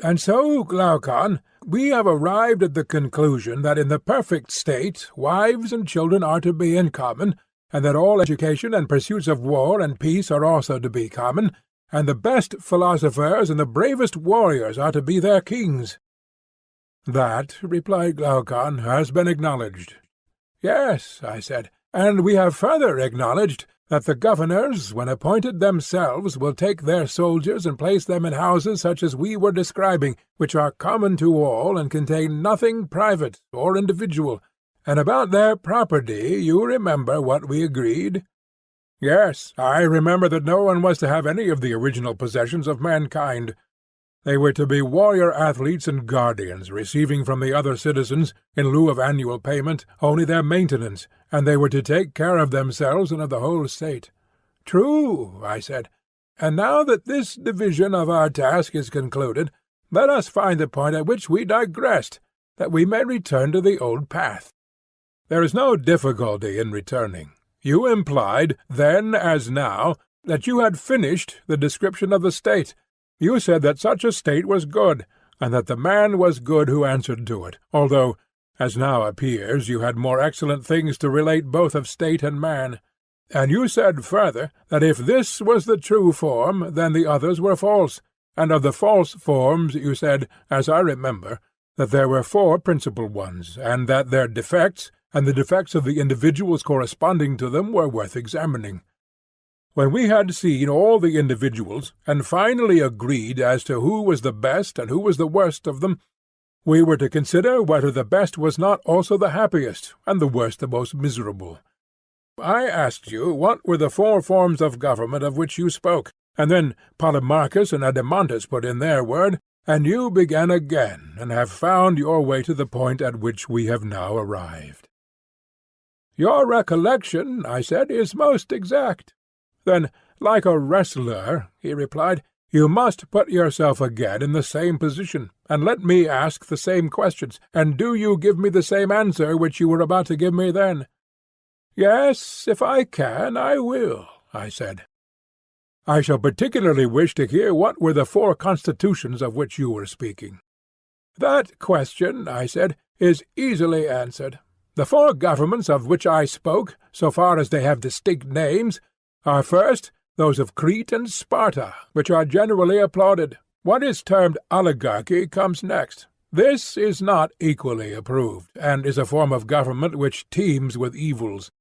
And so, Glaucon, we have arrived at the conclusion that in the perfect state wives and children are to be in common, and that all education and pursuits of war and peace are also to be common, and the best philosophers and the bravest warriors are to be their kings. That, replied Glaucon, has been acknowledged. Yes, I said, and we have further acknowledged that the governors, when appointed themselves, will take their soldiers and place them in houses such as we were describing, which are common to all and contain nothing private or individual. And about their property you remember what we agreed? Yes, I remember that no one was to have any of the original possessions of mankind. They were to be warrior athletes and guardians, receiving from the other citizens, in lieu of annual payment, only their maintenance, and they were to take care of themselves and of the whole state. True, I said. And now that this division of our task is concluded, let us find the point at which we digressed, that we may return to the old path. There is no difficulty in returning. You implied, then as now, that you had finished the description of the state. You said that such a state was good, and that the man was good who answered to it, although, as now appears, you had more excellent things to relate both of state and man. And you said further that if this was the true form, then the others were false, and of the false forms you said, as I remember, that there were 4 principal ones, and that their defects, and the defects of the individuals corresponding to them, were worth examining. When we had seen all the individuals, and finally agreed as to who was the best and who was the worst of them, we were to consider whether the best was not also the happiest, and the worst the most miserable. I asked you what were the 4 forms of government of which you spoke, and then Polemarchus and Adeimantus put in their word, and you began again, and have found your way to the point at which we have now arrived. Your recollection, I said, is most exact. Then, like a wrestler, he replied, you must put yourself again in the same position, and let me ask the same questions, and do you give me the same answer which you were about to give me then? Yes, if I can, I will, I said. I shall particularly wish to hear what were the 4 constitutions of which you were speaking. That question, I said, is easily answered. The 4 governments of which I spoke, so far as they have distinct names, are first those of Crete and Sparta, which are generally applauded. What is termed oligarchy comes next. This is not equally approved, and is a form of government which teems with evils.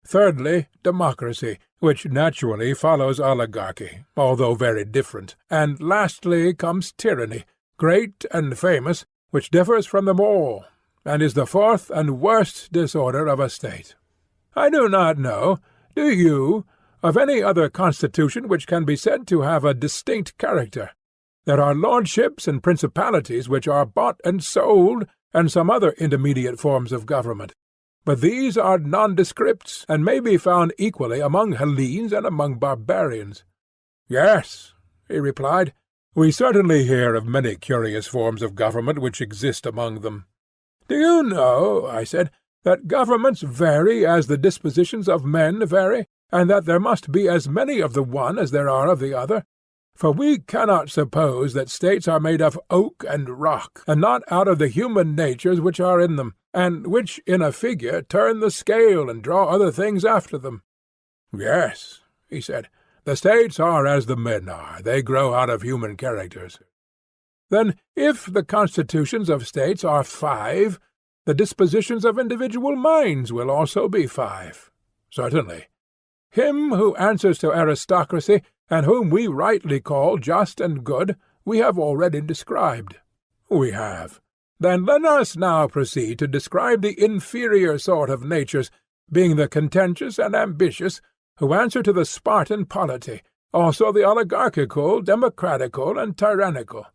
Thirdly, democracy, which naturally follows oligarchy, although very different. And lastly comes tyranny, great and famous, which differs from them all, and is the 4th and worst disorder of a state. I do not know, do you, of any other constitution which can be said to have a distinct character. There are lordships and principalities which are bought and sold, and some other intermediate forms of government. But these are nondescripts, and may be found equally among Hellenes and among barbarians. Yes, he replied, we certainly hear of many curious forms of government which exist among them. Do you know, I said, that governments vary as the dispositions of men vary, and that there must be as many of the one as there are of the other? For we cannot suppose that states are made of oak and rock, and not out of the human natures which are in them, and which in a figure turn the scale and draw other things after them. Yes, he said, the states are as the men are, they grow out of human characters. Then, if the constitutions of states are 5, the dispositions of individual minds will also be 5. Certainly. Him who answers to aristocracy, and whom we rightly call just and good, we have already described. We have. Then let us now proceed to describe the inferior sort of natures, being the contentious and ambitious, who answer to the Spartan polity, also the oligarchical, democratical, and tyrannical.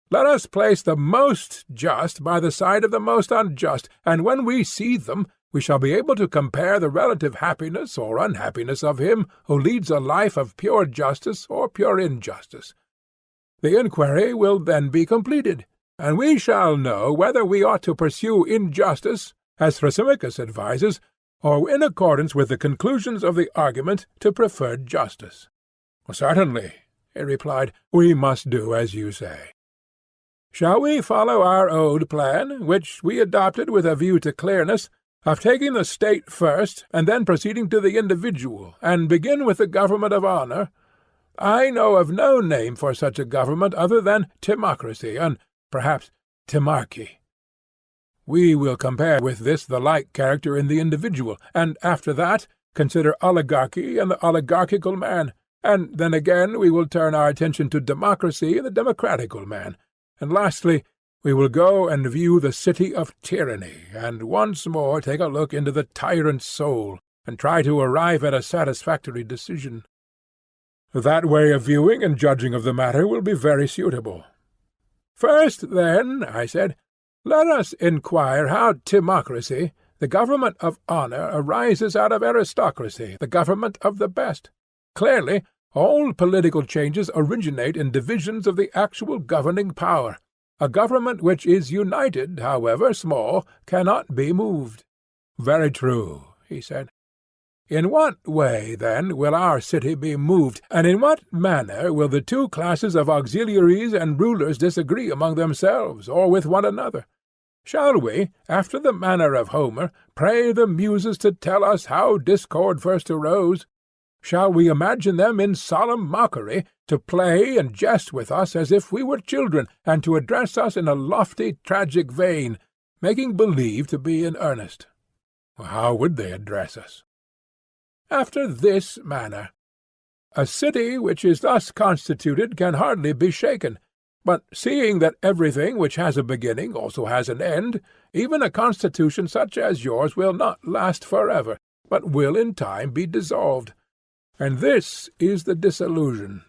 Let us place the most just by the side of the most unjust, and when we see them, we shall be able to compare the relative happiness or unhappiness of him who leads a life of pure justice or pure injustice. The inquiry will then be completed, and we shall know whether we ought to pursue injustice, as Thrasymachus advises, or in accordance with the conclusions of the argument to prefer justice. Certainly, he replied, we must do as you say. Shall we follow our old plan, which we adopted with a view to clearness, of taking the state first, and then proceeding to the individual, and begin with the government of honour? I know of no name for such a government other than timocracy, and perhaps timarchy. We will compare with this the like character in the individual, and after that consider oligarchy and the oligarchical man, and then again we will turn our attention to democracy and the democratical man, and lastly we will go and view the city of tyranny, and once more take a look into the tyrant's soul, and try to arrive at a satisfactory decision. That way of viewing and judging of the matter will be very suitable. First, then, I said, let us inquire how timocracy, the government of honour, arises out of aristocracy, the government of the best. Clearly, all political changes originate in divisions of the actual governing power. A government which is united, however small, cannot be moved. Very true, he said. In what way, then, will our city be moved, and in what manner will the two classes of auxiliaries and rulers disagree among themselves, or with one another? Shall we, after the manner of Homer, pray the Muses to tell us how discord first arose? Shall we imagine them in solemn mockery, to play and jest with us as if we were children, and to address us in a lofty tragic vein, making believe to be in earnest? How would they address us? After this manner. A city which is thus constituted can hardly be shaken, but seeing that everything which has a beginning also has an end, even a constitution such as yours will not last forever, but will in time be dissolved. And this is the dissolution.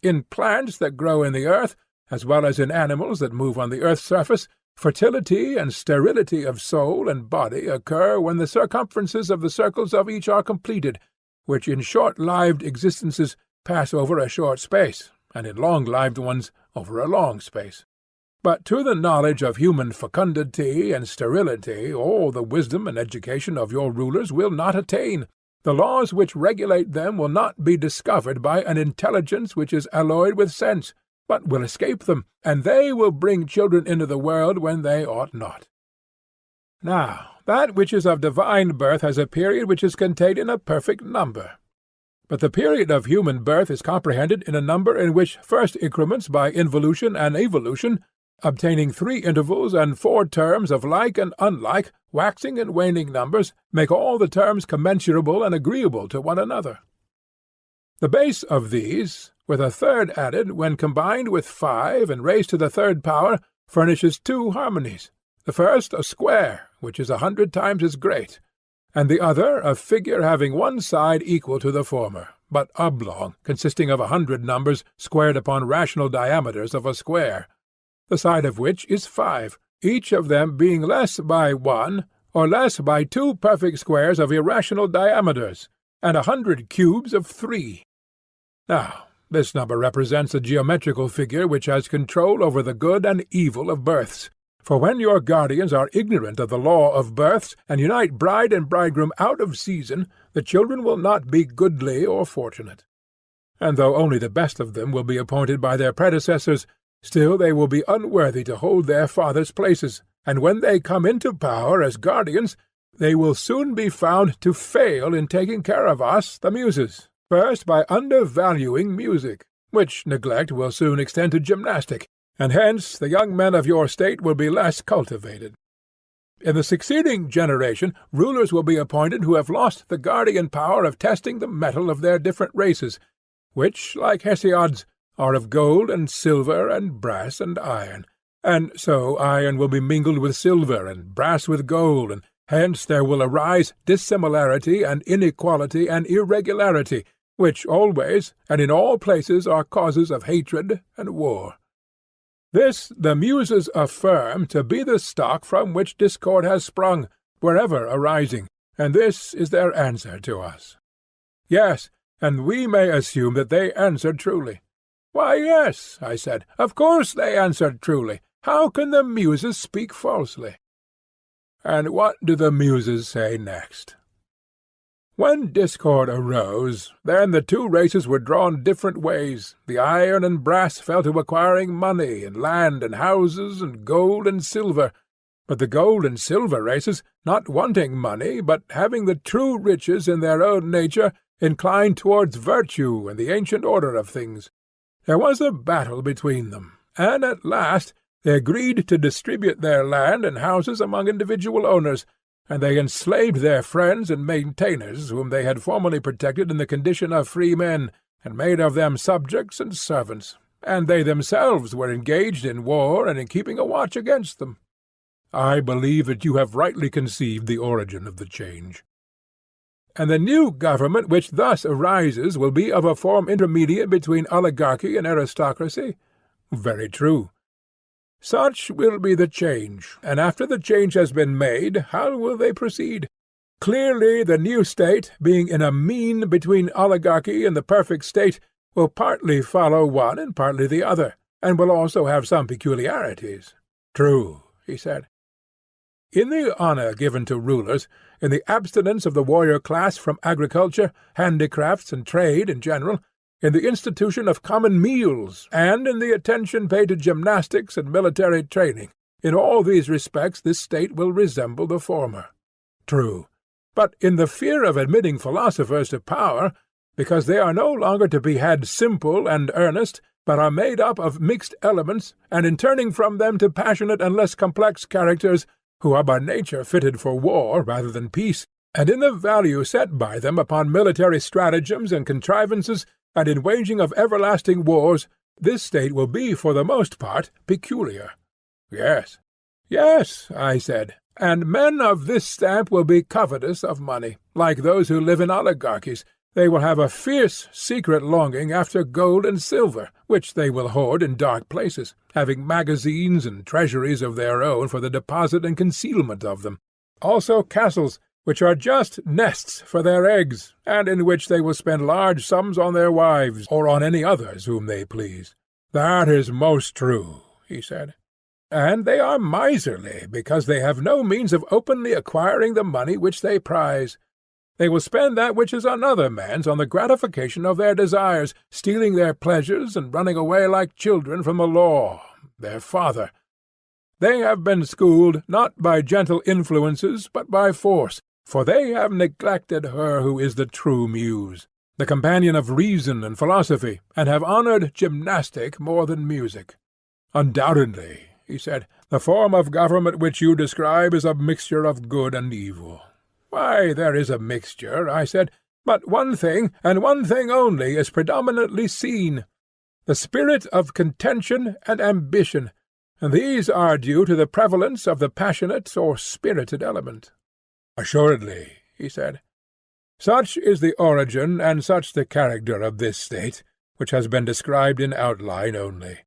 In plants that grow in the earth, as well as in animals that move on the earth's surface, fertility and sterility of soul and body occur when the circumferences of the circles of each are completed, which in short-lived existences pass over a short space, and in long-lived ones over a long space. But to the knowledge of human fecundity and sterility all the wisdom and education of your rulers will not attain. The laws which regulate them will not be discovered by an intelligence which is alloyed with sense, but will escape them, and they will bring children into the world when they ought not. Now, that which is of divine birth has a period which is contained in a perfect number. But the period of human birth is comprehended in a number in which first increments by involution and evolution, obtaining 3 intervals and 4 terms of like and unlike, waxing and waning numbers, make all the terms commensurable and agreeable to one another. The base of these, with a third added when combined with 5 and raised to the third power, furnishes 2 harmonies, the first a square, which is 100 times as great, and the other a figure having one side equal to the former, but oblong, consisting of 100 numbers squared upon rational diameters of a square, the side of which is 5, each of them being less by 1, or less by 2 perfect squares of irrational diameters, and 100 cubes of 3. Now, this number represents a geometrical figure which has control over the good and evil of births. For when your guardians are ignorant of the law of births, and unite bride and bridegroom out of season, the children will not be goodly or fortunate. And though only the best of them will be appointed by their predecessors, still they will be unworthy to hold their fathers' places, and when they come into power as guardians, they will soon be found to fail in taking care of us, the Muses, first by undervaluing music, which neglect will soon extend to gymnastic, and hence the young men of your state will be less cultivated. In the succeeding generation rulers will be appointed who have lost the guardian power of testing the metal of their different races, which, like Hesiod's, are of gold and silver and brass and iron, and so iron will be mingled with silver and brass with gold, and hence there will arise dissimilarity and inequality and irregularity, which always and in all places are causes of hatred and war. This the Muses affirm to be the stock from which discord has sprung, wherever arising, and this is their answer to us. Yes, and we may assume that they answered truly. Why, yes, I said, of course they answered truly. How can the Muses speak falsely? And what do the Muses say next? When discord arose, then the two races were drawn different ways. The iron and brass fell to acquiring money, and land, and houses, and gold and silver. But the gold and silver races, not wanting money, but having the true riches in their own nature, inclined towards virtue and the ancient order of things. There was a battle between them, and at last they agreed to distribute their land and houses among individual owners, and they enslaved their friends and maintainers, whom they had formerly protected in the condition of free men, and made of them subjects and servants, and they themselves were engaged in war and in keeping a watch against them. I believe that you have rightly conceived the origin of the change. And the new government which thus arises will be of a form intermediate between oligarchy and aristocracy? Very true. Such will be the change, and after the change has been made, how will they proceed? Clearly the new state, being in a mean between oligarchy and the perfect state, will partly follow one and partly the other, and will also have some peculiarities. True, he said. In the honour given to rulers, in the abstinence of the warrior class from agriculture, handicrafts, and trade in general, in the institution of common meals, and in the attention paid to gymnastics and military training, in all these respects this state will resemble the former. True. But in the fear of admitting philosophers to power, because they are no longer to be had simple and earnest, but are made up of mixed elements, and in turning from them to passionate and less complex characters, who are by nature fitted for war rather than peace, and in the value set by them upon military stratagems and contrivances, and in waging of everlasting wars, this state will be for the most part peculiar. Yes, yes, I said, and men of this stamp will be covetous of money, like those who live in oligarchies. They will have a fierce secret longing after gold and silver, which they will hoard in dark places, having magazines and treasuries of their own for the deposit and concealment of them. Also castles, which are just nests for their eggs, and in which they will spend large sums on their wives, or on any others whom they please. That is most true, he said. And they are miserly, because they have no means of openly acquiring the money which they prize. They will spend that which is another man's on the gratification of their desires, stealing their pleasures and running away like children from the law, their father. They have been schooled not by gentle influences, but by force, for they have neglected her who is the true muse, the companion of reason and philosophy, and have honoured gymnastic more than music. Undoubtedly, he said, the form of government which you describe is a mixture of good and evil. Why, there is a mixture, I said, but one thing, and one thing only, is predominantly seen, the spirit of contention and ambition, and these are due to the prevalence of the passionate or spirited element. Assuredly, he said. Such is the origin and such the character of this state, which has been described in outline only.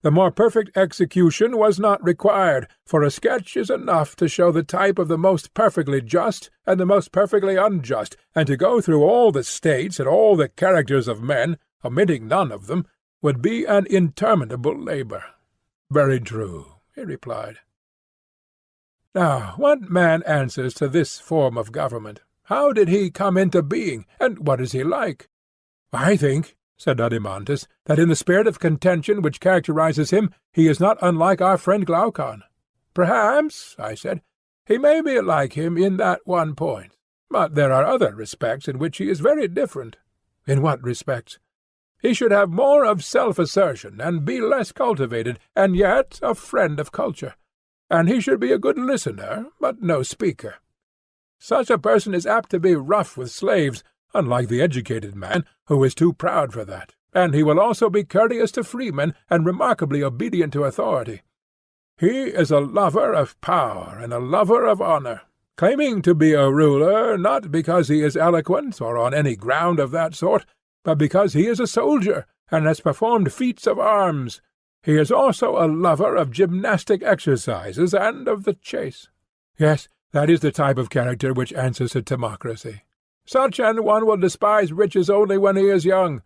The more perfect execution was not required, for a sketch is enough to show the type of the most perfectly just and the most perfectly unjust, and to go through all the states and all the characters of men, omitting none of them, would be an interminable labour. Very true, he replied. Now, what man answers to this form of government? How did he come into being, and what is he like? I think, said Adeimantus, that in the spirit of contention which characterizes him, he is not unlike our friend Glaucon. Perhaps, I said, he may be like him in that one point, but there are other respects in which he is very different. In what respects? He should have more of self-assertion, and be less cultivated, and yet a friend of culture. And he should be a good listener, but no speaker. Such a person is apt to be rough with slaves, unlike the educated man, who is too proud for that, and he will also be courteous to freemen, and remarkably obedient to authority. He is a lover of power, and a lover of honour, claiming to be a ruler, not because he is eloquent, or on any ground of that sort, but because he is a soldier, and has performed feats of arms. He is also a lover of gymnastic exercises and of the chase. Yes, that is the type of character which answers to timocracy. Such an one will despise riches only when he is young,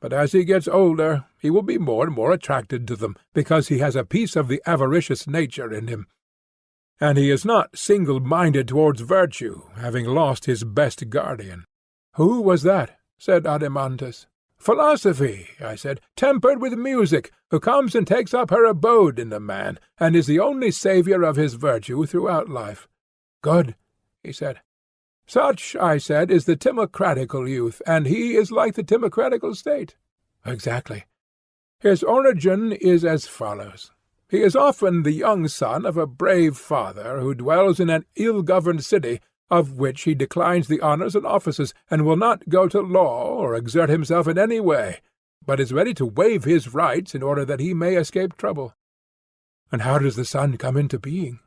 but as he gets older he will be more and more attracted to them, because he has a piece of the avaricious nature in him. And he is not single-minded towards virtue, having lost his best guardian. "Who was that?" said Adeimantus. "Philosophy," I said, "tempered with music, who comes and takes up her abode in the man, and is the only saviour of his virtue throughout life." "Good," he said. "Such," I said, "is the timocratical youth, and he is like the timocratical state." "Exactly." "His origin is as follows. He is often the young son of a brave father who dwells in an ill-governed city, of which he declines the honours and offices, and will not go to law or exert himself in any way, but is ready to waive his rights in order that he may escape trouble." "And how does the son come into being?"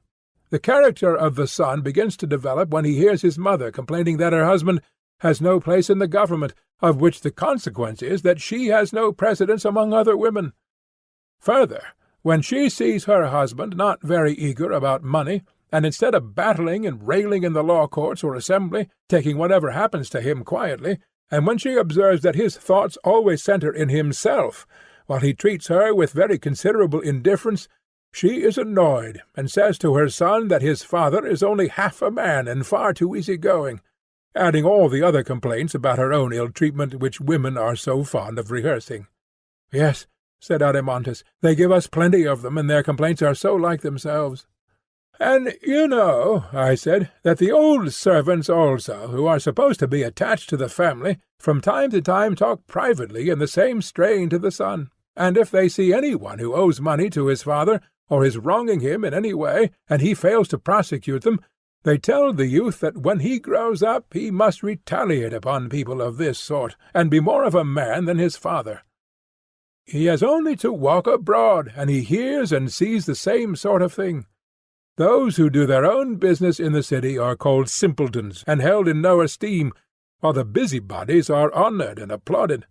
"The character of the son begins to develop when he hears his mother complaining that her husband has no place in the government, of which the consequence is that she has no precedence among other women. Further, when she sees her husband not very eager about money, and instead of battling and railing in the law courts or assembly, taking whatever happens to him quietly, and when she observes that his thoughts always centre in himself, while he treats her with very considerable indifference, she is annoyed, and says to her son that his father is only half a man and far too easy-going, adding all the other complaints about her own ill-treatment which women are so fond of rehearsing." "Yes," said Adeimantus, "they give us plenty of them, and their complaints are so like themselves." "And you know," I said, "that the old servants also, who are supposed to be attached to the family, from time to time talk privately in the same strain to the son, and if they see any one who owes money to his father, or is wronging him in any way, and he fails to prosecute them, they tell the youth that when he grows up he must retaliate upon people of this sort, and be more of a man than his father. He has only to walk abroad, and he hears and sees the same sort of thing. Those who do their own business in the city are called simpletons, and held in no esteem, while the busybodies are honoured and applauded.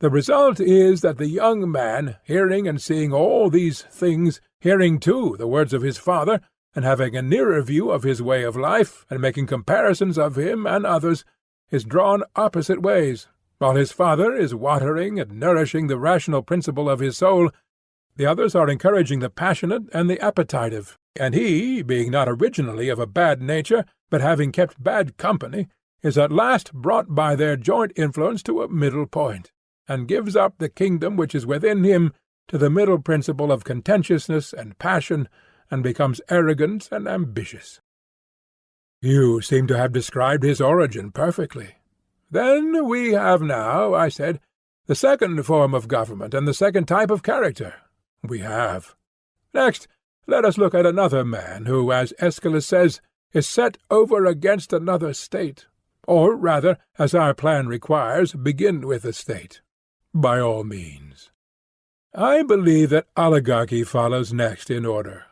The result is that the young man, hearing and seeing all these things, hearing too the words of his father, and having a nearer view of his way of life, and making comparisons of him and others, is drawn opposite ways. While his father is watering and nourishing the rational principle of his soul, the others are encouraging the passionate and the appetitive, and he, being not originally of a bad nature, but having kept bad company, is at last brought by their joint influence to a middle point, and gives up the kingdom which is within him to the middle principle of contentiousness and passion, and becomes arrogant and ambitious." "You seem to have described his origin perfectly." "Then we have now," I said, "the second form of government and the second type of character." "We have." "Next, let us look at another man who, as Aeschylus says, is set over against another state. Or rather, as our plan requires, begin with the state." "By all means." "I believe that oligarchy follows next in order."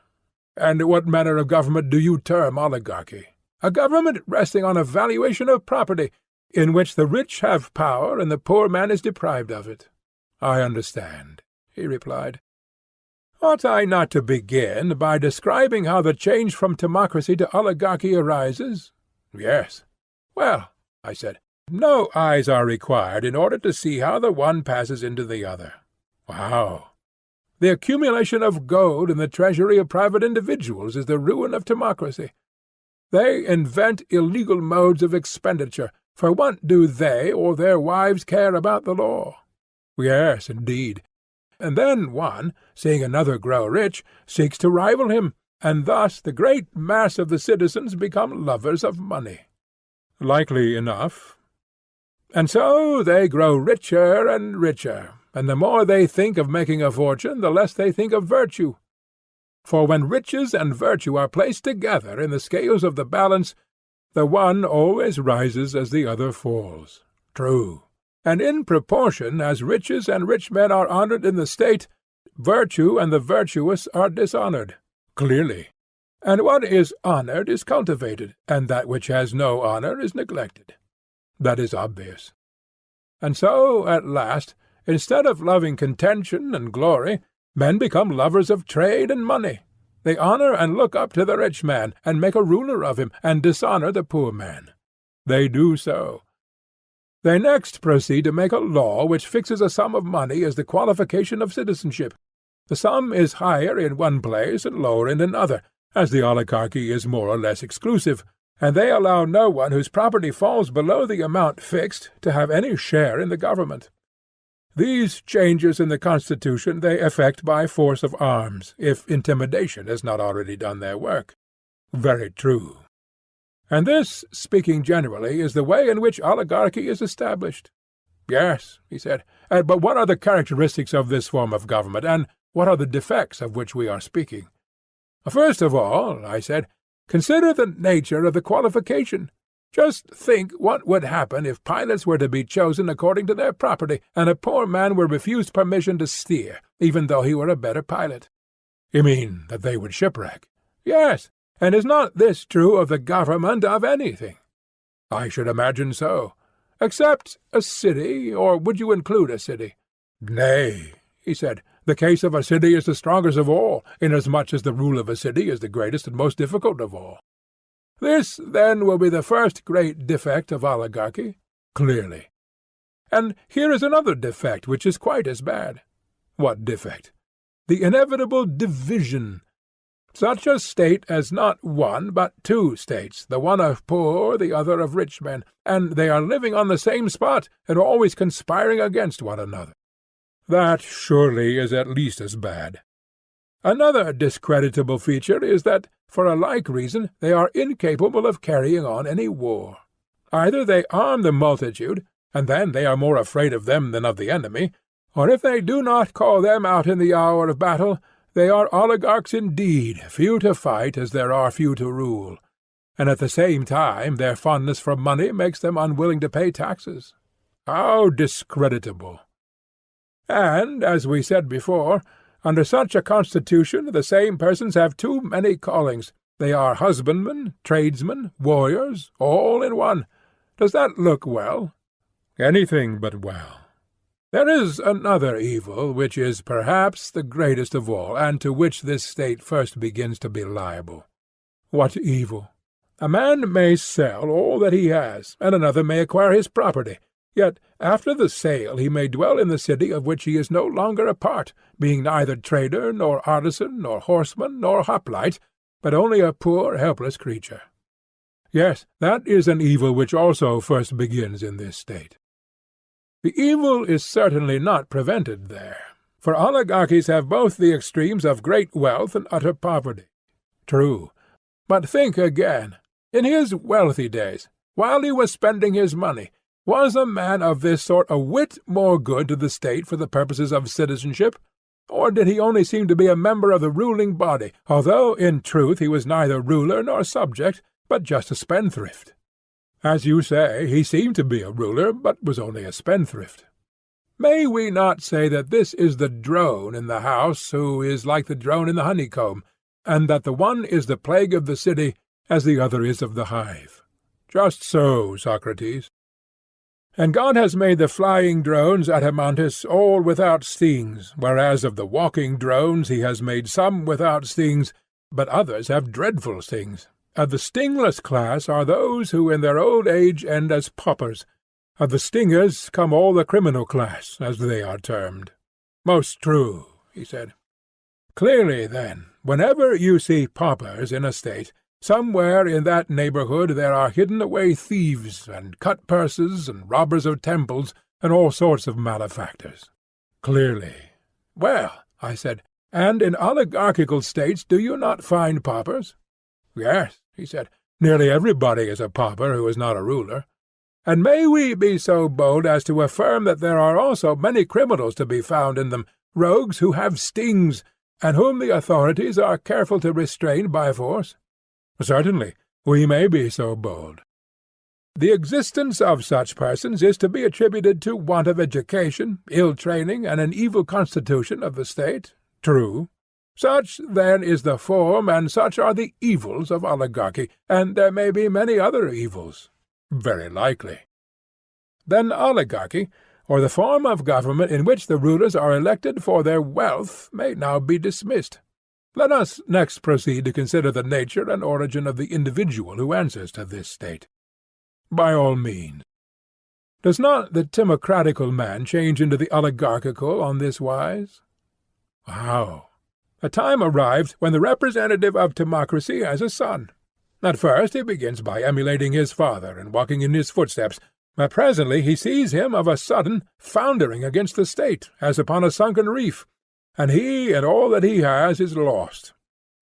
"And what manner of government do you term oligarchy?" "A government resting on a valuation of property, in which the rich have power and the poor man is deprived of it." "I understand," he replied. "Ought I not to begin by describing how the change from timocracy to oligarchy arises?" "Yes." "Well," I said, "no eyes are required in order to see how the one passes into the other." "How?" "The accumulation of gold in the treasury of private individuals is the ruin of timocracy. They invent illegal modes of expenditure, for what do they or their wives care about the law?" "Yes, indeed. And then one, seeing another grow rich, seeks to rival him, and thus the great mass of the citizens become lovers of money." "Likely enough." "And so they grow richer and richer, and the more they think of making a fortune, the less they think of virtue. For when riches and virtue are placed together in the scales of the balance, the one always rises as the other falls." "True." "And in proportion as riches and rich men are honoured in the state, virtue and the virtuous are dishonoured." "Clearly." "And what is honoured is cultivated, and that which has no honour is neglected." "That is obvious." "And so, at last, instead of loving contention and glory, men become lovers of trade and money. They honour and look up to the rich man, and make a ruler of him, and dishonour the poor man." "They do so." "They next proceed to make a law which fixes a sum of money as the qualification of citizenship. The sum is higher in one place and lower in another, as the oligarchy is more or less exclusive, and they allow no one whose property falls below the amount fixed to have any share in the government. These changes in the constitution they effect by force of arms, if intimidation has not already done their work. Very true. And this, speaking generally, is the way in which oligarchy is established. Yes, he said, but what are the characteristics of this form of government, and what are the defects of which we are speaking? First of all, I said, consider the nature of the qualification. Just think what would happen if pilots were to be chosen according to their property, and a poor man were refused permission to steer, even though he were a better pilot. You mean that they would shipwreck? Yes, and is not this true of the government of anything? I should imagine so. Except a city, or would you include a city? Nay, he said, the case of a city is the strongest of all, inasmuch as the rule of a city is the greatest and most difficult of all. This, then, will be the first great defect of oligarchy? Clearly. And here is another defect which is quite as bad. What defect? The inevitable division. Such a state as not one, but two states, the one of poor, the other of rich men, and they are living on the same spot, and always conspiring against one another. That surely is at least as bad. Another discreditable feature is that, for a like reason, they are incapable of carrying on any war. Either they arm the multitude, and then they are more afraid of them than of the enemy, or if they do not call them out in the hour of battle, they are oligarchs indeed, few to fight as there are few to rule, and at the same time their fondness for money makes them unwilling to pay taxes. How discreditable! And, as we said before, under such a constitution the same persons have too many callings. They are husbandmen, tradesmen, warriors, all in one. Does that look well? Anything but well. There is another evil, which is perhaps the greatest of all, and to which this state first begins to be liable. What evil? A man may sell all that he has, and another may acquire his property. Yet after the sale he may dwell in the city of which he is no longer a part, being neither trader, nor artisan, nor horseman, nor hoplite, but only a poor helpless creature. Yes, that is an evil which also first begins in this state. The evil is certainly not prevented there, for oligarchies have both the extremes of great wealth and utter poverty. True. But think again. In his wealthy days, while he was spending his money, was a man of this sort a whit more good to the state for the purposes of citizenship, or did he only seem to be a member of the ruling body, although in truth he was neither ruler nor subject, but just a spendthrift? As you say, he seemed to be a ruler, but was only a spendthrift. May we not say that this is the drone in the house who is like the drone in the honeycomb, and that the one is the plague of the city, as the other is of the hive? Just so, Socrates. And God has made the flying drones at Amantis all without stings, whereas of the walking drones he has made some without stings, but others have dreadful stings. Of the stingless class are those who in their old age end as paupers. Of the stingers come all the criminal class, as they are termed. Most true, he said. Clearly, then, whenever you see paupers in a state, somewhere in that neighborhood there are hidden away thieves, and cut-purses, and robbers of temples, and all sorts of malefactors. Clearly. Well, I said, and in oligarchical states do you not find paupers? Yes, he said, nearly everybody is a pauper who is not a ruler. And may we be so bold as to affirm that there are also many criminals to be found in them, rogues who have stings, and whom the authorities are careful to restrain by force? Certainly, we may be so bold. The existence of such persons is to be attributed to want of education, ill training, and an evil constitution of the state. True. Such, then, is the form, and such are the evils of oligarchy, and there may be many other evils. Very likely. Then oligarchy, or the form of government in which the rulers are elected for their wealth, may now be dismissed. Let us next proceed to consider the nature and origin of the individual who answers to this state. By all means. Does not the timocratical man change into the oligarchical on this wise? How? A time arrived when the representative of timocracy has a son. At first he begins by emulating his father and walking in his footsteps, but presently he sees him of a sudden foundering against the state, as upon a sunken reef, and he and all that he has is lost.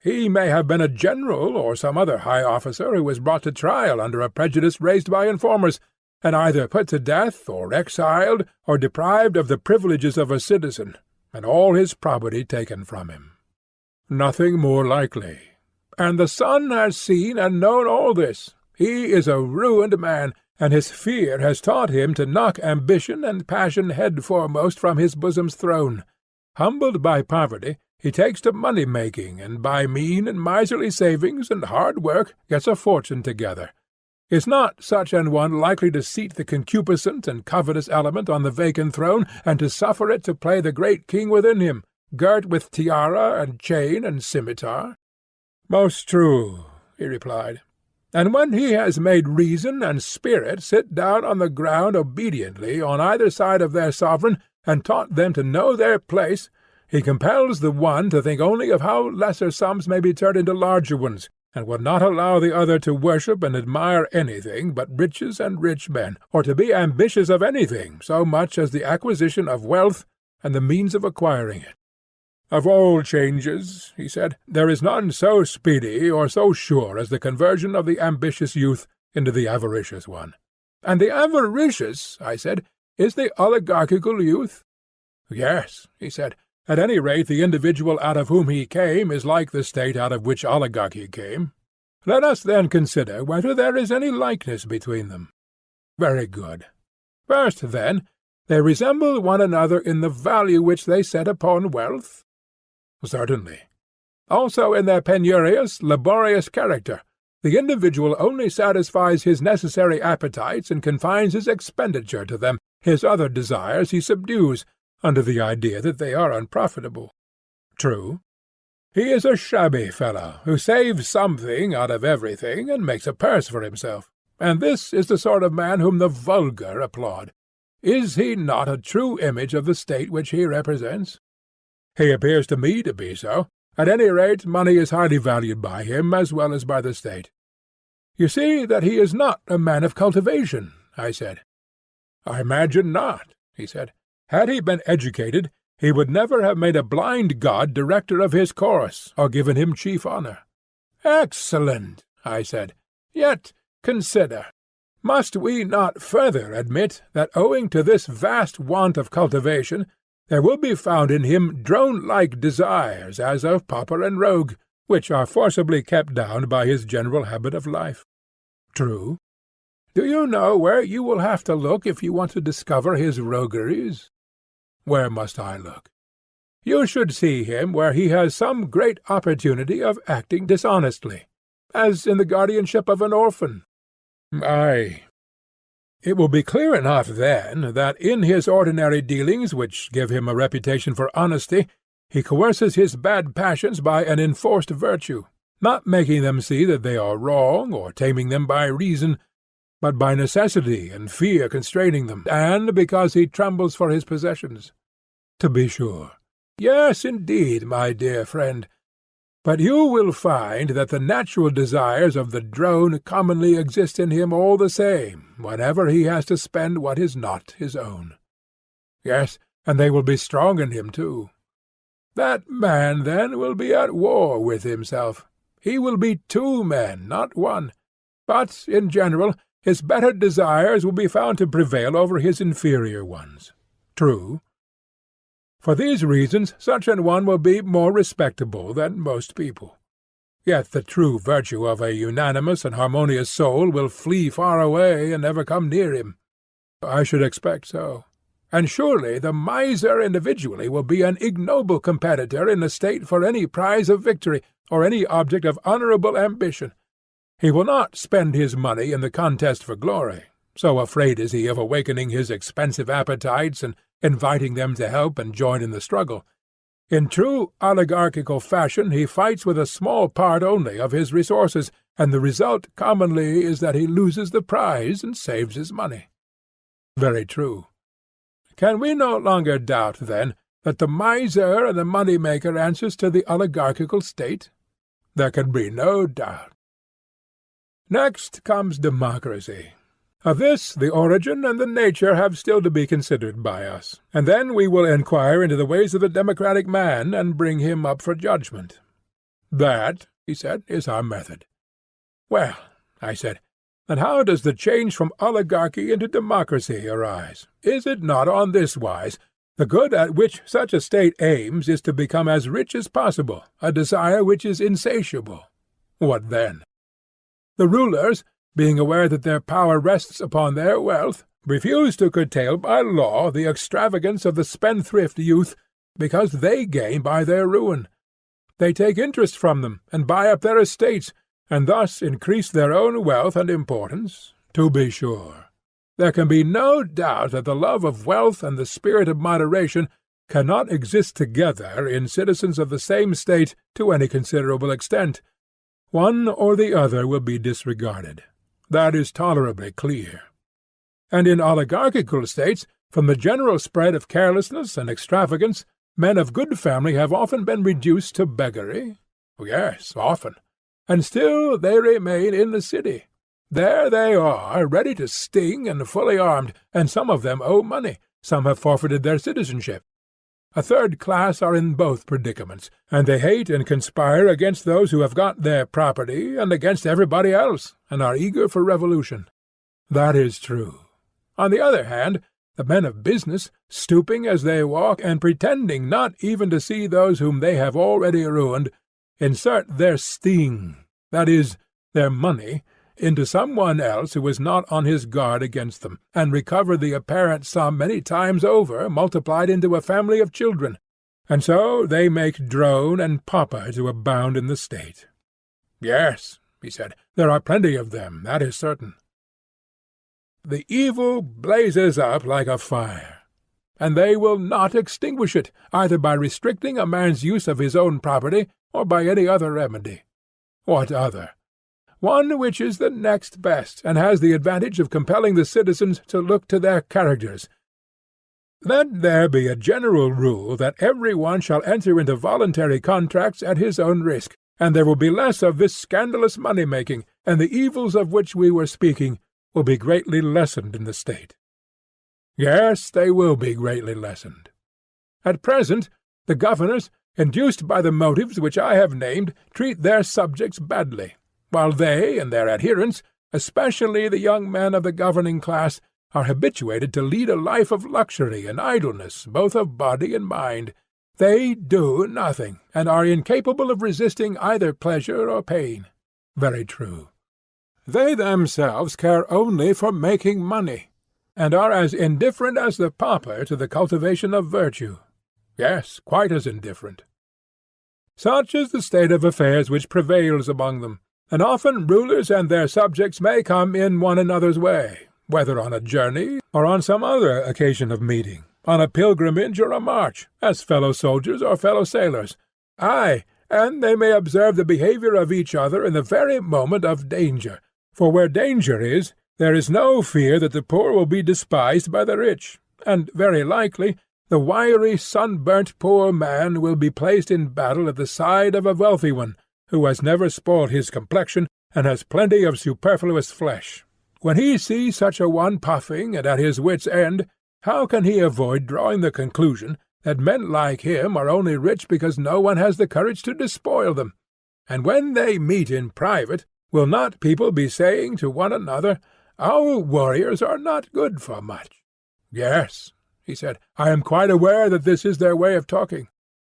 He may have been a general or some other high officer who was brought to trial under a prejudice raised by informers, and either put to death, or exiled, or deprived of the privileges of a citizen, and all his property taken from him. Nothing more likely. And the son has seen and known all this. He is a ruined man, and his fear has taught him to knock ambition and passion head foremost from his bosom's throne. Humbled by poverty, he takes to money-making, and by mean and miserly savings and hard work gets a fortune together. Is not such an one likely to seat the concupiscent and covetous element on the vacant throne, and to suffer it to play the great king within him, girt with tiara and chain and scimitar? Most true, he replied. And when he has made reason and spirit sit down on the ground obediently on either side of their sovereign, and taught them to know their place, he compels the one to think only of how lesser sums may be turned into larger ones, and will not allow the other to worship and admire anything but riches and rich men, or to be ambitious of anything so much as the acquisition of wealth and the means of acquiring it. Of all changes, he said, there is none so speedy or so sure as the conversion of the ambitious youth into the avaricious one. And the avaricious, I said, is the oligarchical youth? Yes, he said. At any rate, the individual out of whom he came is like the state out of which oligarchy came. Let us then consider whether there is any likeness between them. Very good. First, then, they resemble one another in the value which they set upon wealth? Certainly. Also in their penurious, laborious character. The individual only satisfies his necessary appetites and confines his expenditure to them. His other desires he subdues, under the idea that they are unprofitable. True. He is a shabby fellow, who saves something out of everything, and makes a purse for himself. And this is the sort of man whom the vulgar applaud. Is he not a true image of the state which he represents? He appears to me to be so. At any rate, money is highly valued by him as well as by the state. You see that he is not a man of cultivation, I said. I imagine not, he said. Had he been educated, he would never have made a blind god director of his course, or given him chief honour. Excellent, I said. Yet consider. Must we not further admit that owing to this vast want of cultivation, there will be found in him drone-like desires as of pauper and rogue, which are forcibly kept down by his general habit of life? True. Do you know where you will have to look if you want to discover his rogueries? Where must I look? You should see him where he has some great opportunity of acting dishonestly, as in the guardianship of an orphan. Aye. It will be clear enough, then, that in his ordinary dealings, which give him a reputation for honesty, he coerces his bad passions by an enforced virtue, not making them see that they are wrong, or taming them by reason, but by necessity and fear constraining them, and because he trembles for his possessions. To be sure. Yes, indeed, my dear friend. But you will find that the natural desires of the drone commonly exist in him all the same, whenever he has to spend what is not his own. Yes, and they will be strong in him too. That man, then, will be at war with himself. He will be two men, not one. But, in general, his better desires will be found to prevail over his inferior ones. True. For these reasons such an one will be more respectable than most people. Yet the true virtue of a unanimous and harmonious soul will flee far away and never come near him. I should expect so. And surely the miser individually will be an ignoble competitor in the state for any prize of victory, or any object of honourable ambition. He will not spend his money in the contest for glory, so afraid is he of awakening his expensive appetites and inviting them to help and join in the struggle. In true oligarchical fashion he fights with a small part only of his resources, and the result commonly is that he loses the prize and saves his money. Very true. Can we no longer doubt, then, that the miser and the money-maker answers to the oligarchical state? There can be no doubt. Next comes democracy. Of this the origin and the nature have still to be considered by us, and then we will inquire into the ways of the democratic man, and bring him up for judgment. That, he said, is our method. Well, I said, and how does the change from oligarchy into democracy arise? Is it not on this wise? The good at which such a state aims is to become as rich as possible, a desire which is insatiable. What then? The rulers, being aware that their power rests upon their wealth, refuse to curtail by law the extravagance of the spendthrift youth, because they gain by their ruin. They take interest from them, and buy up their estates, and thus increase their own wealth and importance. To be sure, there can be no doubt that the love of wealth and the spirit of moderation cannot exist together in citizens of the same state to any considerable extent. One or the other will be disregarded. That is tolerably clear. And in oligarchical states, from the general spread of carelessness and extravagance, men of good family have often been reduced to beggary. Yes, often. And still they remain in the city. There they are, ready to sting and fully armed, and some of them owe money, some have forfeited their citizenship. A third class are in both predicaments, and they hate and conspire against those who have got their property, and against everybody else, and are eager for revolution. That is true. On the other hand, the men of business, stooping as they walk, and pretending not even to see those whom they have already ruined, insert their sting, that is, their money, into some one else who is not on his guard against them, and recover the apparent sum many times over, multiplied into a family of children, and so they make drone and pauper to abound in the state. Yes, he said, there are plenty of them, that is certain. The evil blazes up like a fire, and they will not extinguish it, either by restricting a man's use of his own property, or by any other remedy. What other? One which is the next best, and has the advantage of compelling the citizens to look to their characters. Let there be a general rule that every one shall enter into voluntary contracts at his own risk, and there will be less of this scandalous money-making, and the evils of which we were speaking will be greatly lessened in the state. Yes, they will be greatly lessened. At present, the governors, induced by the motives which I have named, treat their subjects badly, while they and their adherents, especially the young men of the governing class, are habituated to lead a life of luxury and idleness, both of body and mind. They do nothing, and are incapable of resisting either pleasure or pain. Very true. They themselves care only for making money, and are as indifferent as the pauper to the cultivation of virtue. Yes, quite as indifferent. Such is the state of affairs which prevails among them, and often rulers and their subjects may come in one another's way, whether on a journey or on some other occasion of meeting, on a pilgrimage or a march, as fellow soldiers or fellow sailors. Aye, and they may observe the behaviour of each other in the very moment of danger, for where danger is, there is no fear that the poor will be despised by the rich, and very likely the wiry, sunburnt poor man will be placed in battle at the side of a wealthy one, who has never spoiled his complexion, and has plenty of superfluous flesh. When he sees such a one puffing and at his wit's end, how can he avoid drawing the conclusion that men like him are only rich because no one has the courage to despoil them? And when they meet in private, will not people be saying to one another, "Our warriors are not good for much"? Yes, he said, I am quite aware that this is their way of talking.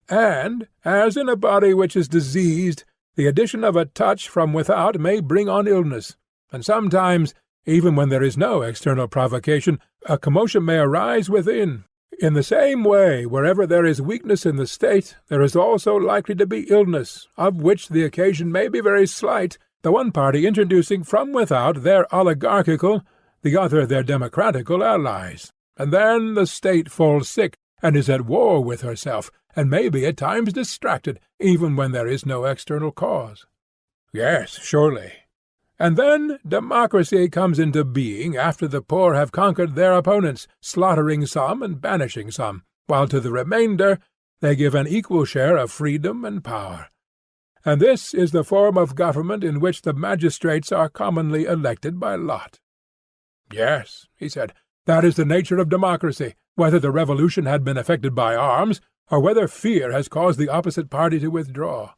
And, as in a body which is diseased, the addition of a touch from without may bring on illness, and sometimes, even when there is no external provocation, a commotion may arise within. In the same way, wherever there is weakness in the state, there is also likely to be illness, of which the occasion may be very slight, the one party introducing from without their oligarchical, the other their democratical allies, and then the state falls sick, and is at war with herself, and may be at times distracted, even when there is no external cause. Yes, surely. And then democracy comes into being after the poor have conquered their opponents, slaughtering some and banishing some, while to the remainder they give an equal share of freedom and power. and this is the form of government in which the magistrates are commonly elected by lot. Yes, he said, that is the nature of democracy, whether the revolution had been effected by arms, or whether fear has caused the opposite party to withdraw.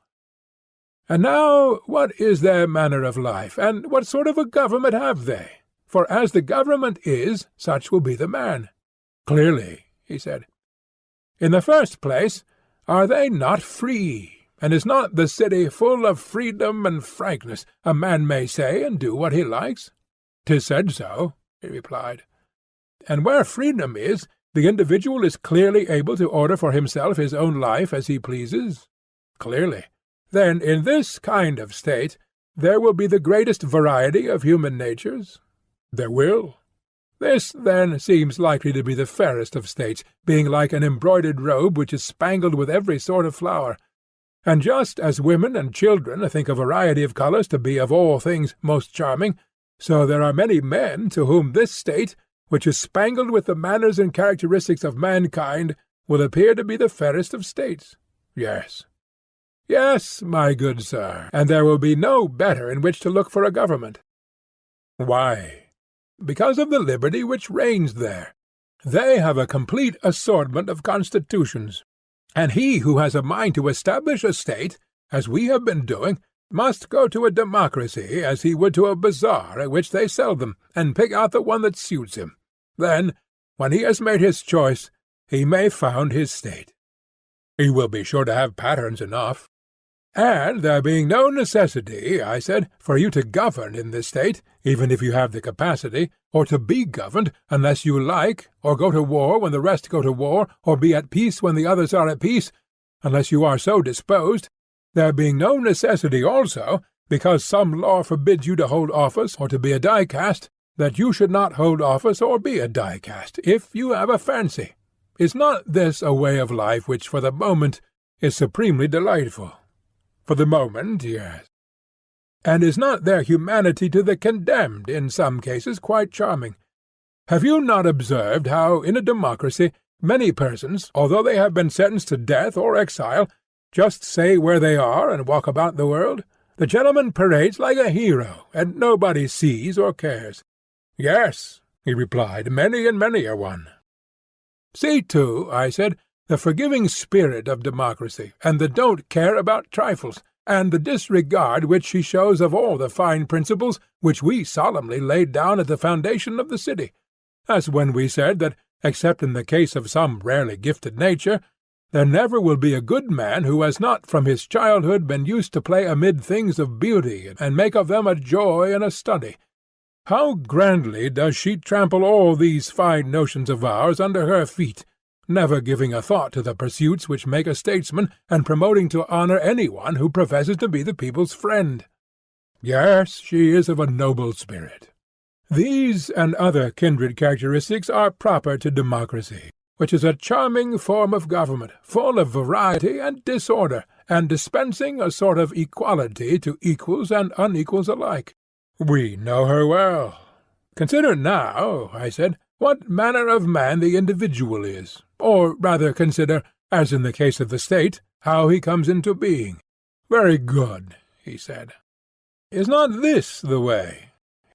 And now what is their manner of life, and what sort of a government have they? For as the government is, such will be the man. Clearly, he said. In the first place, are they not free, and is not the city full of freedom and frankness? A man may say and do what he likes. 'Tis said so, he replied. And where freedom is, the individual is clearly able to order for himself his own life as he pleases? Clearly. Then in this kind of state there will be the greatest variety of human natures? There will. This, then, seems likely to be the fairest of states, being like an embroidered robe which is spangled with every sort of flower. And just as women and children think a variety of colours to be of all things most charming, so there are many men to whom this state, which is spangled with the manners and characteristics of mankind, will appear to be the fairest of states. Yes. Yes, my good sir, and there will be no better in which to look for a government. Why? Because of the liberty which reigns there. They have a complete assortment of constitutions, and he who has a mind to establish a state, as we have been doing, must go to a democracy as he would to a bazaar at which they sell them, and pick out the one that suits him. Then, when he has made his choice, he may found his state. He will be sure to have patterns enough. And there being no necessity, I said, for you to govern in this state, even if you have the capacity, or to be governed, unless you like, or go to war when the rest go to war, or be at peace when the others are at peace, unless you are so disposed, there being no necessity also, because some law forbids you to hold office or to be a die-cast, that you should not hold office or be a die-cast, if you have a fancy. Is not this a way of life which for the moment is supremely delightful? For the moment, yes. And is not there humanity to the condemned in some cases quite charming? Have you not observed how, in a democracy, many persons, although they have been sentenced to death or exile, just say where they are and walk about the world? The gentleman parades like a hero, and nobody sees or cares. Yes, he replied, many and many a one. See, too, I said, the forgiving spirit of democracy, and the don't care about trifles, and the disregard which she shows of all the fine principles which we solemnly laid down at the foundation of the city, as when we said that, except in the case of some rarely gifted nature, there never will be a good man who has not from his childhood been used to play amid things of beauty, and make of them a joy and a study. How grandly does she trample all these fine notions of ours under her feet, never giving a thought to the pursuits which make a statesman, and promoting to honour any one who professes to be the people's friend. Yes, she is of a noble spirit. These and other kindred characteristics are proper to democracy, which is a charming form of government, full of variety and disorder, and dispensing a sort of equality to equals and unequals alike. We know her well. Consider now, I said, what manner of man the individual is, or rather consider, as in the case of the state, how he comes into being. Very good, he said. Is not this the way?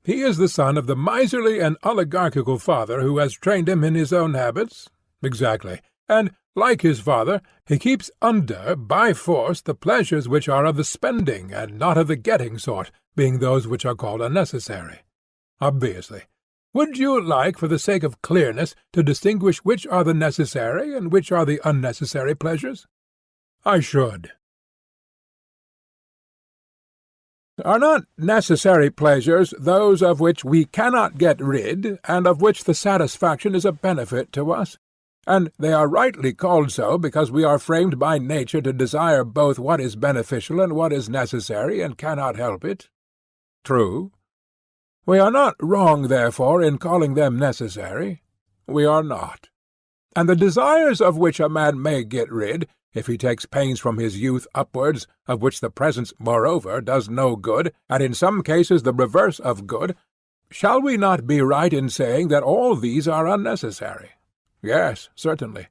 He is the son of the miserly and oligarchical father who has trained him in his own habits? Exactly. And, like his father, he keeps under, by force, the pleasures which are of the spending and not of the getting sort, being those which are called unnecessary. Obviously. Would you like, for the sake of clearness, to distinguish which are the necessary and which are the unnecessary pleasures? I should. Are not necessary pleasures those of which we cannot get rid, and of which the satisfaction is a benefit to us? And they are rightly called so because we are framed by nature to desire both what is beneficial and what is necessary, and cannot help it. True. We are not wrong, therefore, in calling them necessary. We are not. And the desires of which a man may get rid, if he takes pains from his youth upwards, of which the presence, moreover, does no good, and in some cases the reverse of good, shall we not be right in saying that all these are unnecessary? Yes, certainly.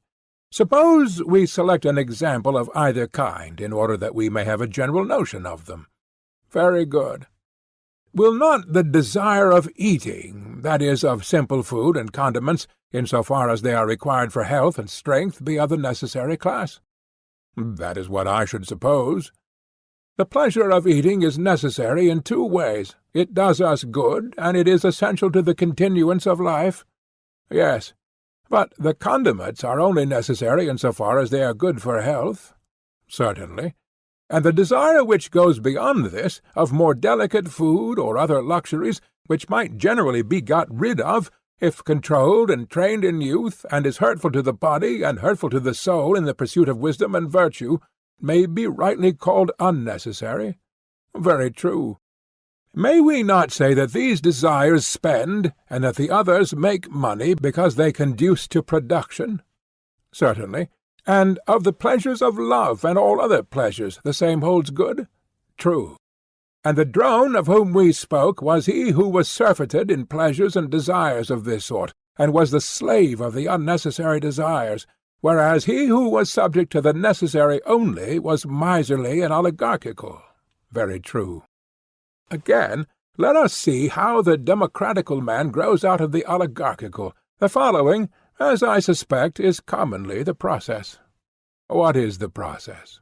Suppose we select an example of either kind, in order that we may have a general notion of them. Very good. Will not the desire of eating, that is, of simple food and condiments, in so far as they are required for health and strength, be of the necessary class? That is what I should suppose. The pleasure of eating is necessary in two ways. It does us good, and it is essential to the continuance of life. Yes, but the condiments are only necessary in so far as they are good for health. Certainly. And the desire which goes beyond this, of more delicate food or other luxuries, which might generally be got rid of, if controlled and trained in youth, and is hurtful to the body and hurtful to the soul in the pursuit of wisdom and virtue, may be rightly called unnecessary. Very true. May we not say that these desires spend, and that the others make money because they conduce to production? Certainly. And of the pleasures of love and all other pleasures the same holds good? True. And the drone of whom we spoke was he who was surfeited in pleasures and desires of this sort, and was the slave of the unnecessary desires, whereas he who was subject to the necessary only was miserly and oligarchical. Very true. Again, let us see how the democratical man grows out of the oligarchical. The following, as I suspect, is commonly the process. What is the process?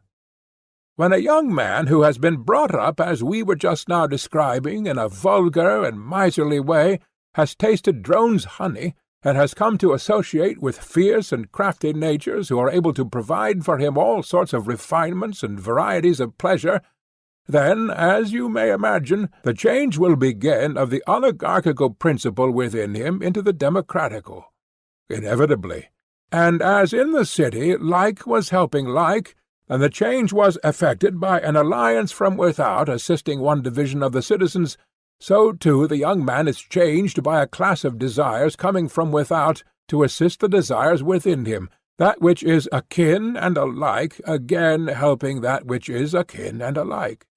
When a young man who has been brought up as we were just now describing in a vulgar and miserly way has tasted drone's honey, and has come to associate with fierce and crafty natures who are able to provide for him all sorts of refinements and varieties of pleasure, then, as you may imagine, the change will begin of the oligarchical principle within him into the democratical. Inevitably. And as in the city like was helping like, and the change was effected by an alliance from without assisting one division of the citizens, so too the young man is changed by a class of desires coming from without to assist the desires within him, that which is akin and alike again helping that which is akin and alike.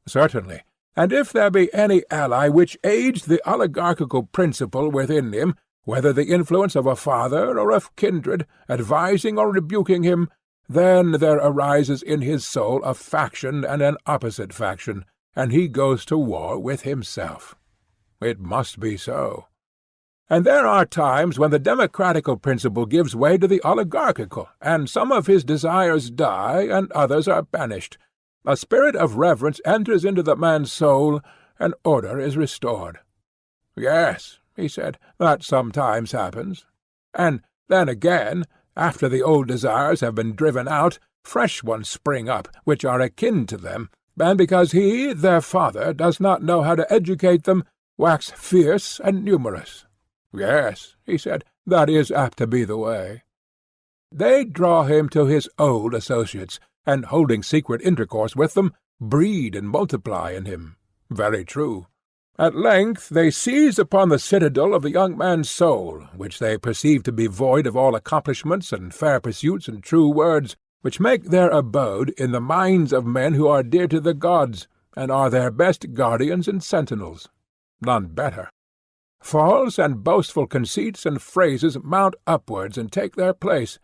Certainly. And if there be any ally which aids the oligarchical principle within him, whether the influence of a father or of kindred, advising or rebuking him, then there arises in his soul a faction and an opposite faction, and he goes to war with himself. It must be so. And there are times when the democratical principle gives way to the oligarchical, and some of his desires die, and others are banished. A spirit of reverence enters into the man's soul, and order is restored. Yes, he said, that sometimes happens. And then again, after the old desires have been driven out, fresh ones spring up, which are akin to them, and because he, their father, does not know how to educate them, wax fierce and numerous. Yes, he said, that is apt to be the way. They draw him to his old associates, and holding secret intercourse with them, breed and multiply in him. Very true. At length they seize upon the citadel of the young man's soul, which they perceive to be void of all accomplishments and fair pursuits and true words, which make their abode in the minds of men who are dear to the gods, and are their best guardians and sentinels. None better. False and boastful conceits and phrases mount upwards and take their place.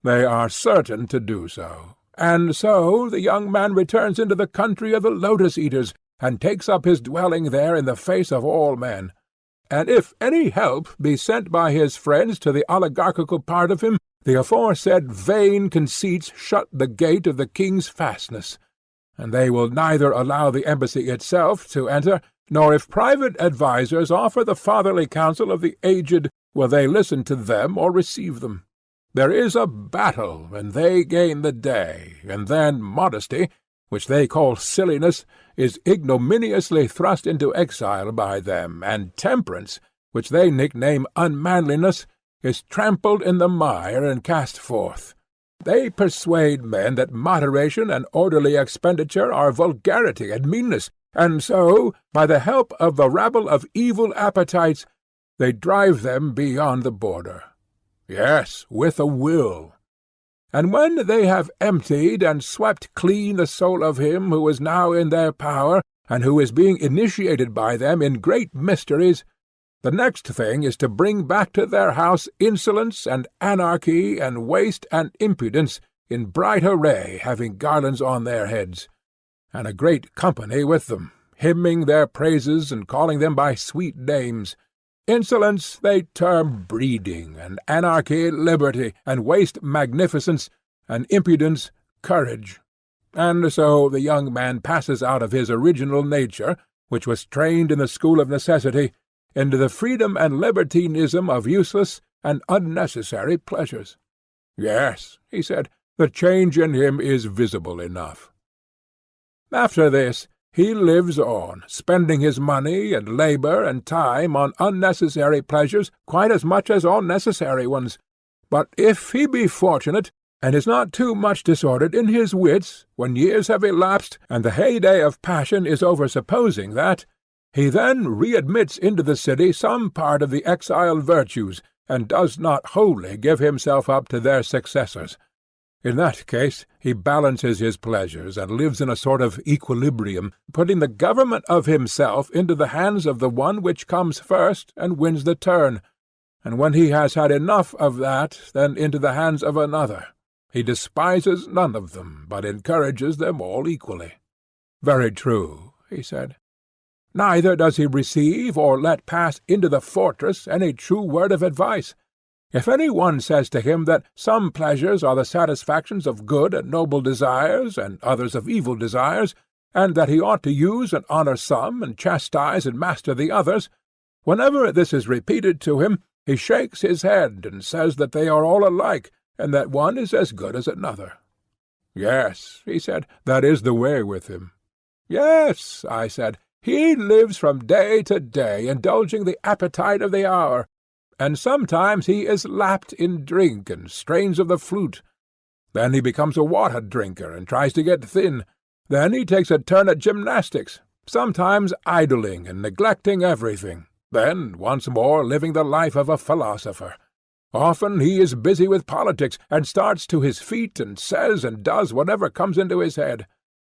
They are certain to do so. And so the young man returns into the country of the lotus-eaters, and takes up his dwelling there in the face of all men. And if any help be sent by his friends to the oligarchical part of him, the aforesaid vain conceits shut the gate of the king's fastness, and they will neither allow the embassy itself to enter, nor if private advisers offer the fatherly counsel of the aged, will they listen to them or receive them. There is a battle, and they gain the day, and then modesty, which they call silliness, is ignominiously thrust into exile by them, and temperance, which they nickname unmanliness, is trampled in the mire and cast forth. They persuade men that moderation and orderly expenditure are vulgarity and meanness, and so, by the help of the rabble of evil appetites, they drive them beyond the border. Yes, with a will. And when they have emptied and swept clean the soul of him who is now in their power, and who is being initiated by them in great mysteries, The next thing is to bring back to their house insolence and anarchy and waste and impudence in bright array, having garlands on their heads, and a great company with them, hymning their praises and calling them by sweet names. Insolence they term breeding, and anarchy liberty, and waste magnificence, and impudence courage. And so the young man passes out of his original nature, which was trained in the school of necessity, into the freedom and libertinism of useless and unnecessary pleasures. Yes, he said, the change in him is visible enough. After this, he lives on, spending his money and labour and time on unnecessary pleasures quite as much as on necessary ones. But if he be fortunate, and is not too much disordered in his wits, when years have elapsed, and the heyday of passion is over supposing that, he then readmits into the city some part of the exiled virtues, and does not wholly give himself up to their successors. In that case he balances his pleasures, and lives in a sort of equilibrium, putting the government of himself into the hands of the one which comes first and wins the turn, and when he has had enough of that, then into the hands of another. He despises none of them, but encourages them all equally. Very true, he said. Neither does he receive or let pass into the fortress any true word of advice. If any one says to him that some pleasures are the satisfactions of good and noble desires, and others of evil desires, and that he ought to use and honour some, and chastise and master the others, whenever this is repeated to him, he shakes his head, and says that they are all alike, and that one is as good as another. Yes, he said, that is the way with him. Yes, I said, he lives from day to day, indulging the appetite of the hour, and sometimes he is lapped in drink and strains of the flute. Then he becomes a water-drinker, and tries to get thin. Then he takes a turn at gymnastics, sometimes idling and neglecting everything, then once more living the life of a philosopher. Often he is busy with politics, and starts to his feet, and says and does whatever comes into his head.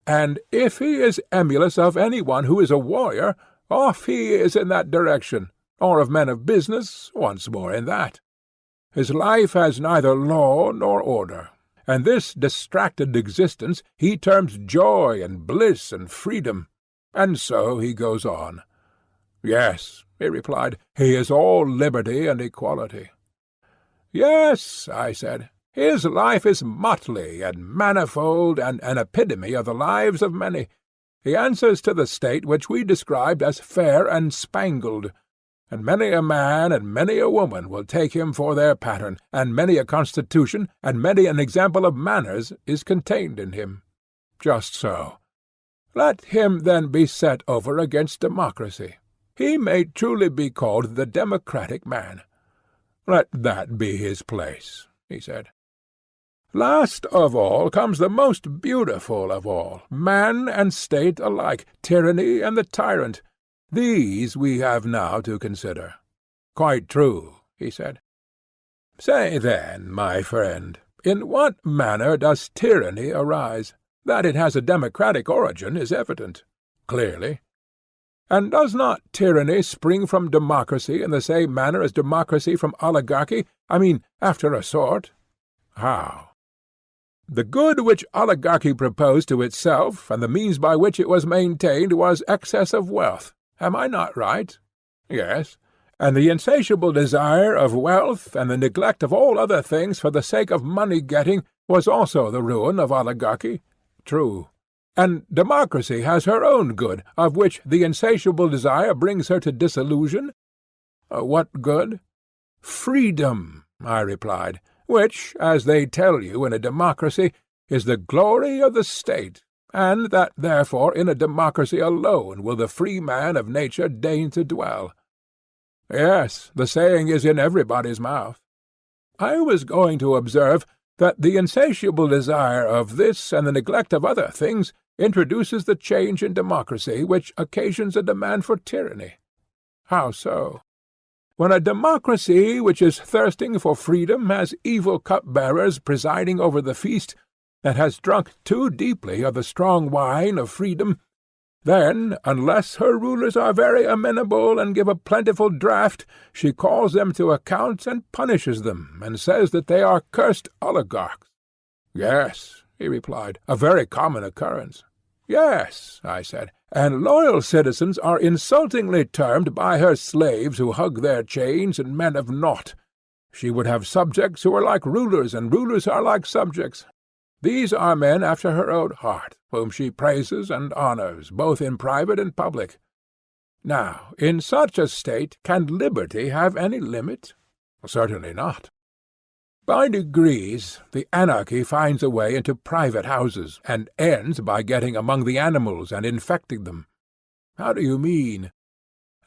And if he is emulous of any one who is a warrior, off he is in that direction, or of men of business, once more in that. His life has neither law nor order, and this distracted existence he terms joy and bliss and freedom, and so he goes on. Yes, he replied, he is all liberty and equality. Yes, I said, his life is motley and manifold, and an epitome of the lives of many. He answers to the state which we described as fair and spangled, and many a man and many a woman will take him for their pattern, and many a constitution and many an example of manners is contained in him. Just so. Let him then be set over against democracy. He may truly be called the democratic man. Let that be his place, he said. Last of all comes the most beautiful of all, man and state alike, tyranny and the tyrant. These we have now to consider. Quite true, he said. Say then, my friend, in what manner does tyranny arise? That it has a democratic origin is evident. Clearly. And does not tyranny spring from democracy in the same manner as democracy from oligarchy, after a sort? How? The good which oligarchy proposed to itself, and the means by which it was maintained, was excess of wealth. Am I not right? Yes. And the insatiable desire of wealth, and the neglect of all other things for the sake of money-getting, was also the ruin of oligarchy? True. And democracy has her own good, of which the insatiable desire brings her to disillusion? What good? Freedom, I replied, which, as they tell you in a democracy, is the glory of the state, and that therefore in a democracy alone will the free man of nature deign to dwell. Yes, the saying is in everybody's mouth. I was going to observe that the insatiable desire of this and the neglect of other things introduces the change in democracy which occasions a demand for tyranny. How so? When a democracy which is thirsting for freedom has evil cup-bearers presiding over the feast, and has drunk too deeply of the strong wine of freedom, Then, unless her rulers are very amenable and give a plentiful draught, she calls them to account and punishes them, and says that they are cursed oligarchs. Yes, he replied, a very common occurrence. Yes, I said, and loyal citizens are insultingly termed by her slaves who hug their chains and men of naught. She would have subjects who are like rulers, and rulers are like subjects. These are men after her own heart, whom she praises and honours, both in private and public. Now, in such a state, can liberty have any limit? Certainly not. By degrees, the anarchy finds a way into private houses, and ends by getting among the animals and infecting them. How do you mean?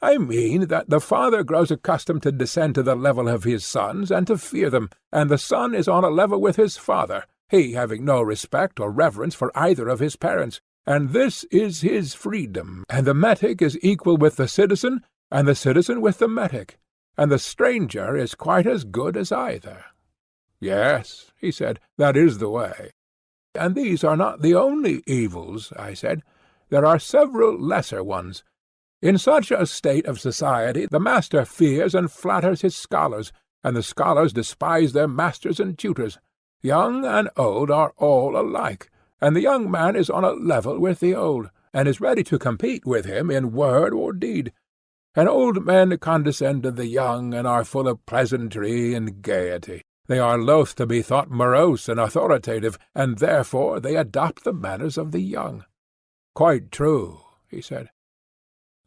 I mean that the father grows accustomed to descend to the level of his sons, and to fear them, and the son is on a level with his father, he having no respect or reverence for either of his parents, and this is his freedom, and the metic is equal with the citizen, and the citizen with the metic, and the stranger is quite as good as either. Yes, he said, that is the way. And these are not the only evils, I said. There are several lesser ones. In such a state of society the master fears and flatters his scholars, and the scholars despise their masters and tutors. Young and old are all alike, and the young man is on a level with the old, and is ready to compete with him in word or deed. And old men condescend to the young, and are full of pleasantry and gaiety. They are loath to be thought morose and authoritative, and therefore they adopt the manners of the young. Quite true, he said.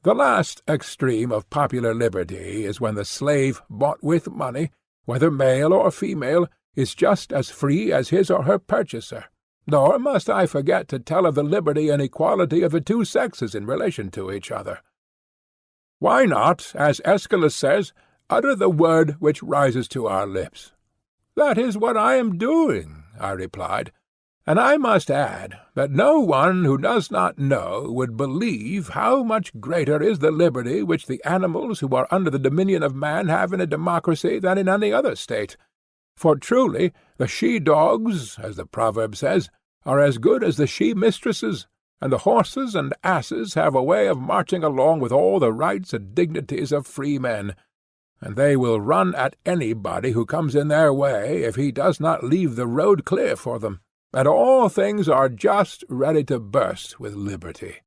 The last extreme of popular liberty is when the slave bought with money, whether male or female, is just as free as his or her purchaser. Nor must I forget to tell of the liberty and equality of the two sexes in relation to each other. Why not, as Aeschylus says, utter the word which rises to our lips? That is what I am doing, I replied, and I must add that no one who does not know would believe how much greater is the liberty which the animals who are under the dominion of man have in a democracy than in any other state. For truly the she-dogs, as the proverb says, are as good as the she-mistresses, and the horses and asses have a way of marching along with all the rights and dignities of free men, and they will run at anybody who comes in their way if he does not leave the road clear for them, and all things are just ready to burst with liberty.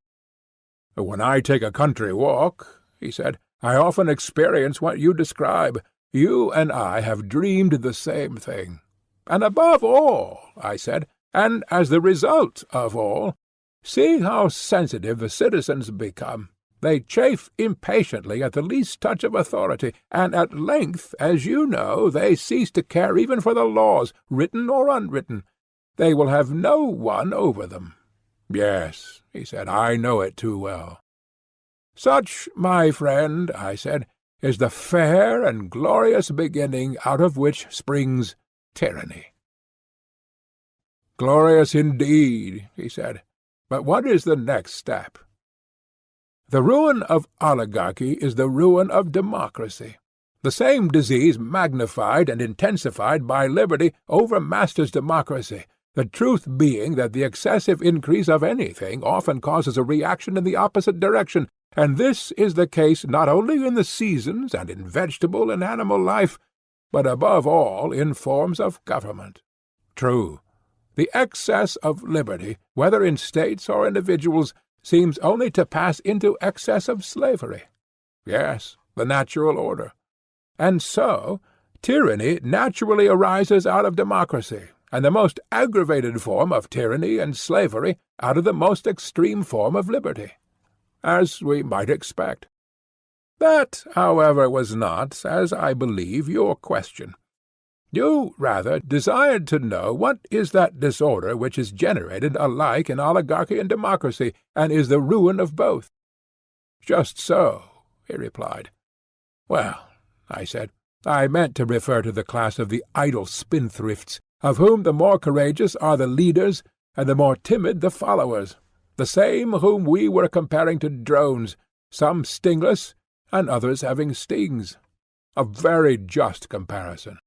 When I take a country walk, he said, I often experience what you describe. You and I have dreamed the same thing. And above all, I said, and as the result of all, see how sensitive the citizens become. They chafe impatiently at the least touch of authority, and at length, as you know, they cease to care even for the laws, written or unwritten. They will have no one over them. Yes, he said, I know it too well. Such, my friend, I said, is the fair and glorious beginning out of which springs tyranny. Glorious indeed, he said, but what is the next step? The ruin of oligarchy is the ruin of democracy. The same disease magnified and intensified by liberty overmasters democracy, the truth being that the excessive increase of anything often causes a reaction in the opposite direction, and this is the case not only in the seasons and in vegetable and animal life, but above all in forms of government. True, the excess of liberty, whether in states or individuals, seems only to pass into excess of slavery. Yes, the natural order. And so, tyranny naturally arises out of democracy, and the most aggravated form of tyranny and slavery out of the most extreme form of liberty, as we might expect. That, however, was not, as I believe, your question. You, rather, desired to know what is that disorder which is generated alike in oligarchy and democracy, and is the ruin of both. Just so, he replied. Well, I said, I meant to refer to the class of the idle spendthrifts, of whom the more courageous are the leaders, and the more timid the followers, the same whom we were comparing to drones, some stingless, and others having stings. A very just comparison.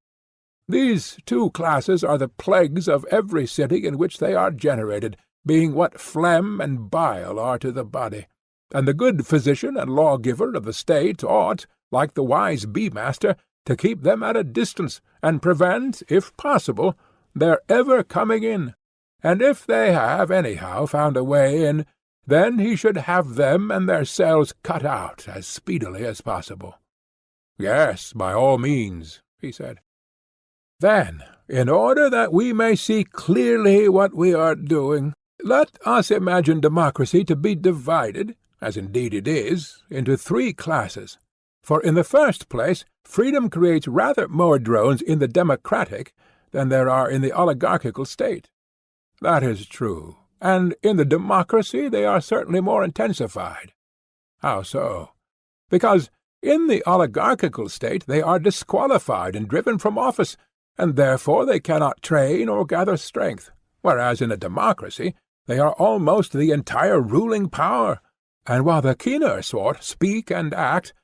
These two classes are the plagues of every city in which they are generated, being what phlegm and bile are to the body, and the good physician and lawgiver of the state ought, like the wise bee-master, to keep them at a distance, and prevent, if possible, their ever coming in, and if they have anyhow found a way in, then he should have them and their cells cut out as speedily as possible. "Yes, by all means," he said. "Then, in order that we may see clearly what we are doing, let us imagine democracy to be divided, as indeed it is, into 3 classes. For in the first place, freedom creates rather more drones in the democratic than there are in the oligarchical state. That is true, and in the democracy they are certainly more intensified." "How so?" "Because in the oligarchical state they are disqualified and driven from office, and therefore they cannot train or gather strength, whereas in a democracy they are almost the entire ruling power, and while the keener sort speak and act,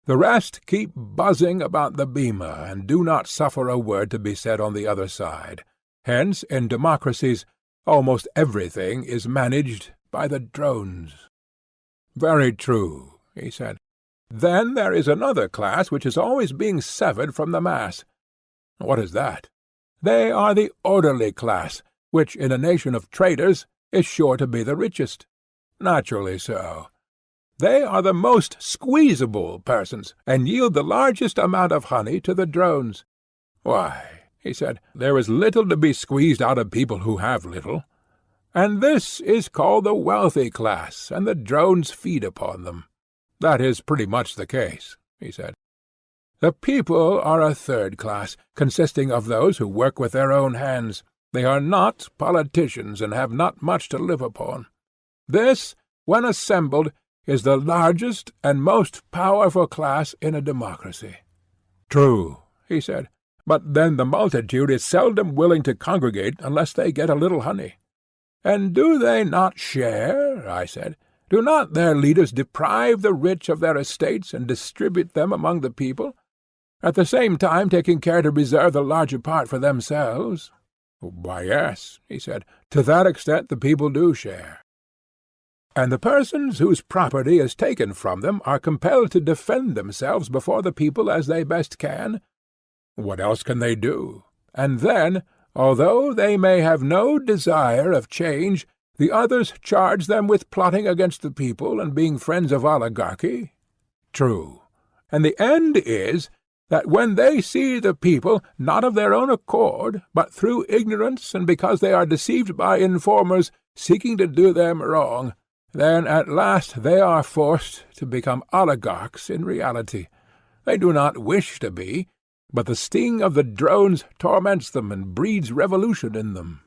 the rest keep buzzing about the bema, and do not suffer a word to be said on the other side. Hence, in democracies, almost everything is managed by the drones." "Very true," he said. "Then there is another class which is always being severed from the mass." "What is that?" "They are the orderly class, which in a nation of traders is sure to be the richest." "Naturally so." "They are the most squeezable persons, and yield the largest amount of honey to the drones." "Why," he said, "there is little to be squeezed out of people who have little." "And this is called the wealthy class, and the drones feed upon them." "That is pretty much the case," he said. "The people are a third class, consisting of those who work with their own hands. They are not politicians, and have not much to live upon. This, when assembled, is the largest and most powerful class in a democracy." "True," he said, "but then the multitude is seldom willing to congregate unless they get a little honey." "And do they not share?" I said. "Do not their leaders deprive the rich of their estates and distribute them among the people, at the same time taking care to reserve the larger part for themselves?" "Why, yes," he said, "to that extent the people do share." "And the persons whose property is taken from them are compelled to defend themselves before the people as they best can?" "What else can they do?" "And then, although they may have no desire of change, the others charge them with plotting against the people and being friends of oligarchy?" "True." "And the end is that when they see the people, not of their own accord, but through ignorance and because they are deceived by informers seeking to do them wrong, then at last they are forced to become oligarchs in reality. They do not wish to be, but the sting of the drones torments them and breeds revolution in them.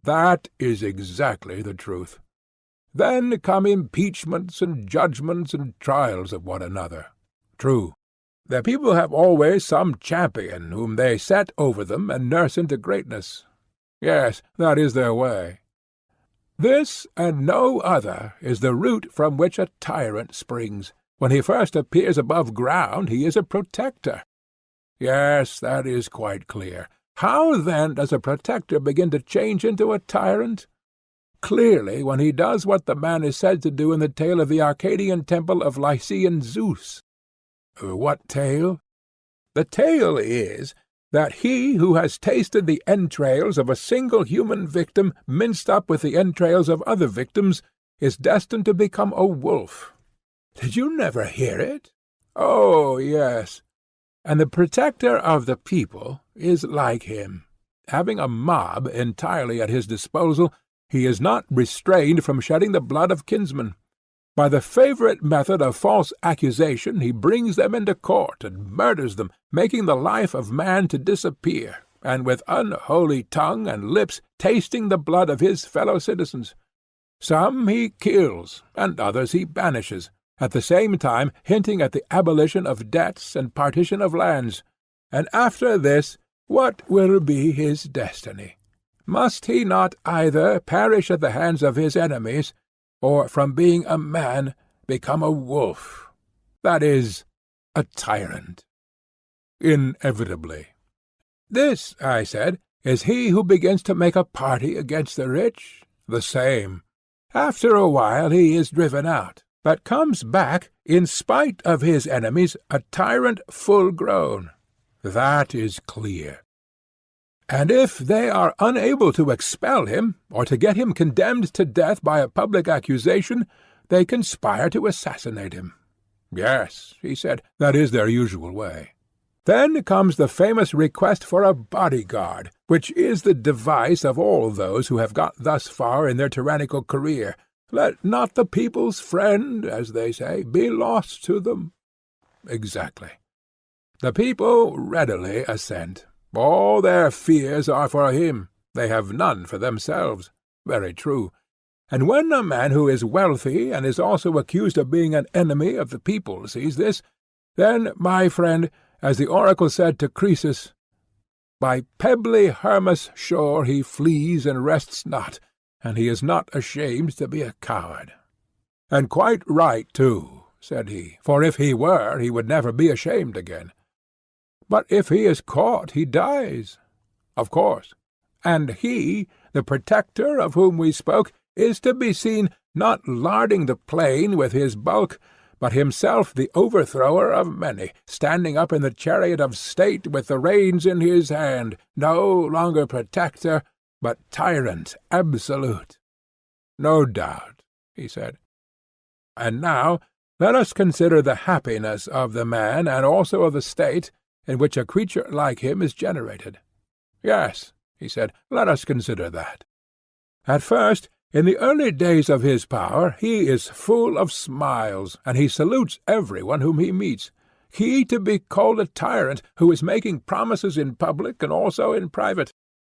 That is exactly the truth. Then come impeachments and judgments and trials of one another. True. The people have always some champion whom they set over them and nurse into greatness. Yes, that is their way. This and no other is the root from which a tyrant springs. When he first appears above ground he is a protector. Yes, that is quite clear. How then does a protector begin to change into a tyrant? Clearly when he does what the man is said to do in the tale of the Arcadian temple of Lycian Zeus. What tale? The tale is that he who has tasted the entrails of a single human victim minced up with the entrails of other victims is destined to become a wolf. Did you never hear it? Oh, yes. And the protector of the people is like him. Having a mob entirely at his disposal, he is not restrained from shedding the blood of kinsmen. By the favourite method of false accusation he brings them into court and murders them, making the life of man to disappear, and with unholy tongue and lips tasting the blood of his fellow-citizens. Some he kills, and others he banishes, at the same time hinting at the abolition of debts and partition of lands. And after this, what will be his destiny? Must he not either perish at the hands of his enemies, or from being a man become a wolf, that is, a tyrant? Inevitably. This, I said, is he who begins to make a party against the rich. "The same. After a while he is driven out, but comes back, in spite of his enemies, a tyrant full grown. That is clear. And if they are unable to expel him, or to get him condemned to death by a public accusation, they conspire to assassinate him." "Yes," he said, "that is their usual way." Then comes the famous request for a bodyguard, which is the device of all those who have got thus far in their tyrannical career. "Let not the people's friend, as they say, be lost to them." Exactly. The people readily assent. All their fears are for him. They have none for themselves. Very true. And when a man who is wealthy and is also accused of being an enemy of the people sees this, then, my friend, as the oracle said to Croesus, "By pebbly Hermus' shore he flees and rests not, and he is not ashamed to be a coward." "And quite right, too," said he, "for if he were, he would never be ashamed again." "But if he is caught, he dies." "Of course. And he, the protector of whom we spoke, is to be seen not larding the plain with his bulk, but himself the overthrower of many, standing up in the chariot of state with the reins in his hand, no longer protector, but tyrant absolute." "No doubt," he said. "And now let us consider the happiness of the man, and also of the state, in which a creature like him is generated." "Yes," he said, "let us consider that. At first, in the early days of his power, he is full of smiles, and he salutes everyone whom he meets. He to be called a tyrant, who is making promises in public and also in private,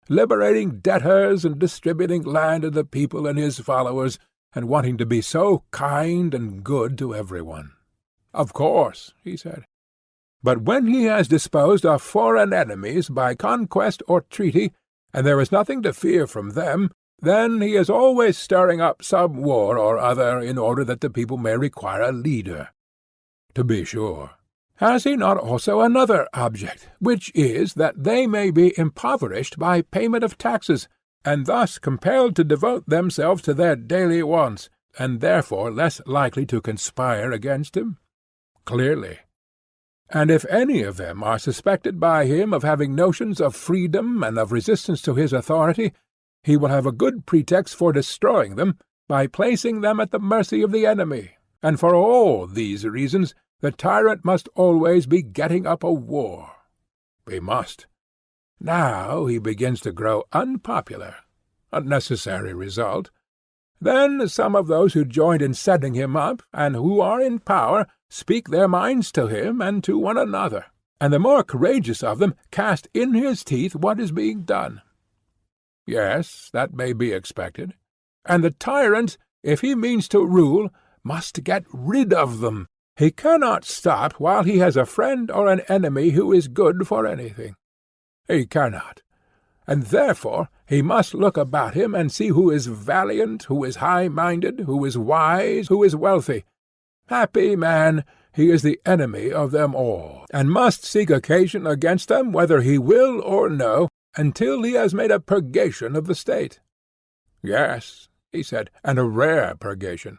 liberating debtors and distributing land to the people and his followers, and wanting to be so kind and good to everyone." "Of course," he said. "But when he has disposed of foreign enemies by conquest or treaty, and there is nothing to fear from them, then he is always stirring up some war or other in order that the people may require a leader." "To be sure. Has he not also another object, which is that they may be impoverished by payment of taxes, and thus compelled to devote themselves to their daily wants, and therefore less likely to conspire against him?" "Clearly." "And if any of them are suspected by him of having notions of freedom and of resistance to his authority, he will have a good pretext for destroying them by placing them at the mercy of the enemy, and for all these reasons the tyrant must always be getting up a war." "He must." "Now he begins to grow unpopular. A necessary result. Then some of those who joined in setting him up, and who are in power, speak their minds to him and to one another, and the more courageous of them cast in his teeth what is being done." "Yes, that may be expected." "And the tyrant, if he means to rule, must get rid of them. He cannot stop while he has a friend or an enemy who is good for anything. He cannot. And therefore he must look about him and see who is valiant, who is high-minded, who is wise, who is wealthy. Happy man, he is the enemy of them all, and must seek occasion against them whether he will or no, until he has made a purgation of the state." "Yes," he said, "and a rare purgation."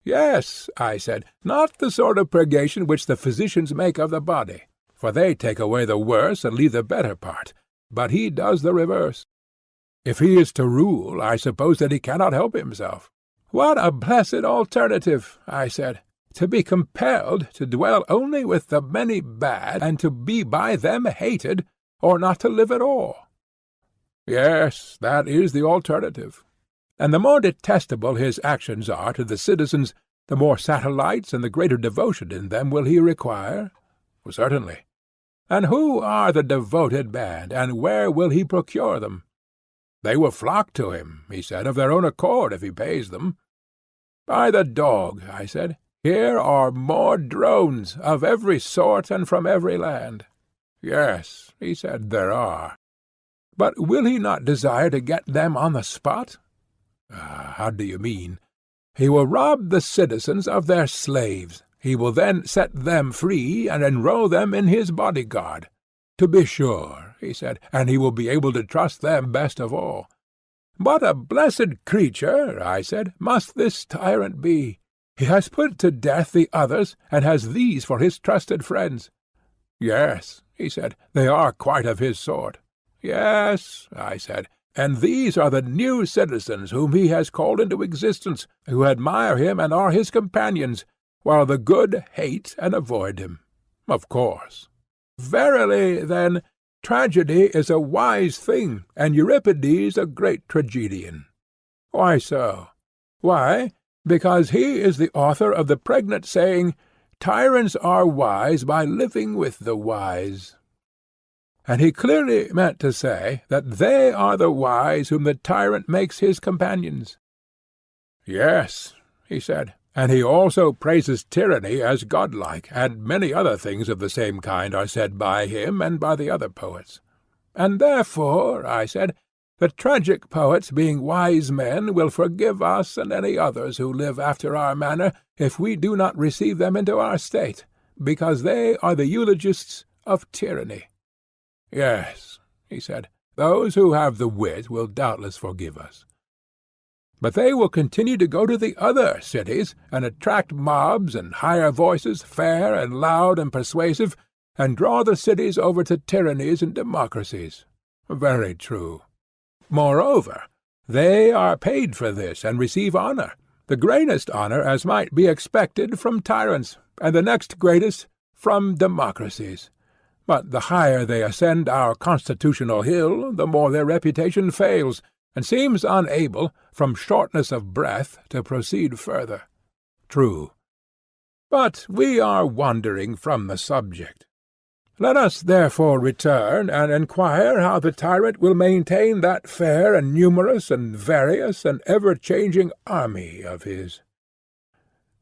"Yes," I said, "not the sort of purgation which the physicians make of the body, for they take away the worse and leave the better part, but he does the reverse. If he is to rule, I suppose that he cannot help himself." "What a blessed alternative," I said, "to be compelled to dwell only with the many bad, and to be by them hated, or not to live at all." "Yes, that is the alternative. And the more detestable his actions are to the citizens, the more satellites and the greater devotion in them will he require?" "Certainly." "And who are the devoted band, and where will he procure them?" "They will flock to him," he said, "of their own accord, if he pays them." "By the dog," I said, "here are more drones, of every sort and from every land." "Yes," he said, "there are." "But will he not desire to get them on the spot?" "How do you mean?" "He will rob the citizens of their slaves. He will then set them free, and enroll them in his bodyguard." "To be sure," he said, "and he will be able to trust them best of all." "What a blessed creature," I said, "must this tyrant be! He has put to death the others, and has these for his trusted friends." "Yes," he said, "they are quite of his sort." "Yes," I said, "and these are the new citizens whom he has called into existence, who admire him and are his companions, while the good hate and avoid him." "Of course." "Verily, then, tragedy is a wise thing, and Euripides a great tragedian." "Why so?" "Why, because he is the author of the pregnant saying, 'Tyrants are wise by living with the wise.' And he clearly meant to say that they are the wise whom the tyrant makes his companions." "Yes," he said, "and he also praises tyranny as godlike, and many other things of the same kind are said by him and by the other poets." "And therefore," I said, "the tragic poets, being wise men, will forgive us and any others who live after our manner, if we do not receive them into our state, because they are the eulogists of tyranny." "Yes," he said, "those who have the wit will doubtless forgive us." "But they will continue to go to the other cities, and attract mobs, and hire voices fair and loud and persuasive, and draw the cities over to tyrannies and democracies." "Very true." "Moreover, they are paid for this, and receive honour, the greatest honour as might be expected from tyrants, and the next greatest from democracies. But the higher they ascend our constitutional hill, the more their reputation fails, and seems unable, from shortness of breath, to proceed further." "True. But we are wandering from the subject. Let us therefore return and inquire how the tyrant will maintain that fair and numerous and various and ever-changing army of his.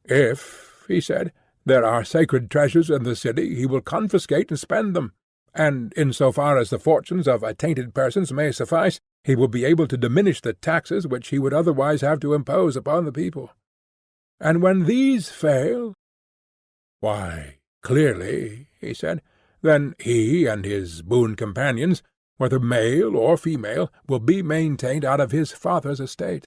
"If," he said, "there are sacred treasures in the city, he will confiscate and spend them, and, in so far as the fortunes of attainted persons may suffice, he will be able to diminish the taxes which he would otherwise have to impose upon the people. And when these fail—" "Why, clearly," he said, "then he and his boon companions, whether male or female, will be maintained out of his father's estate."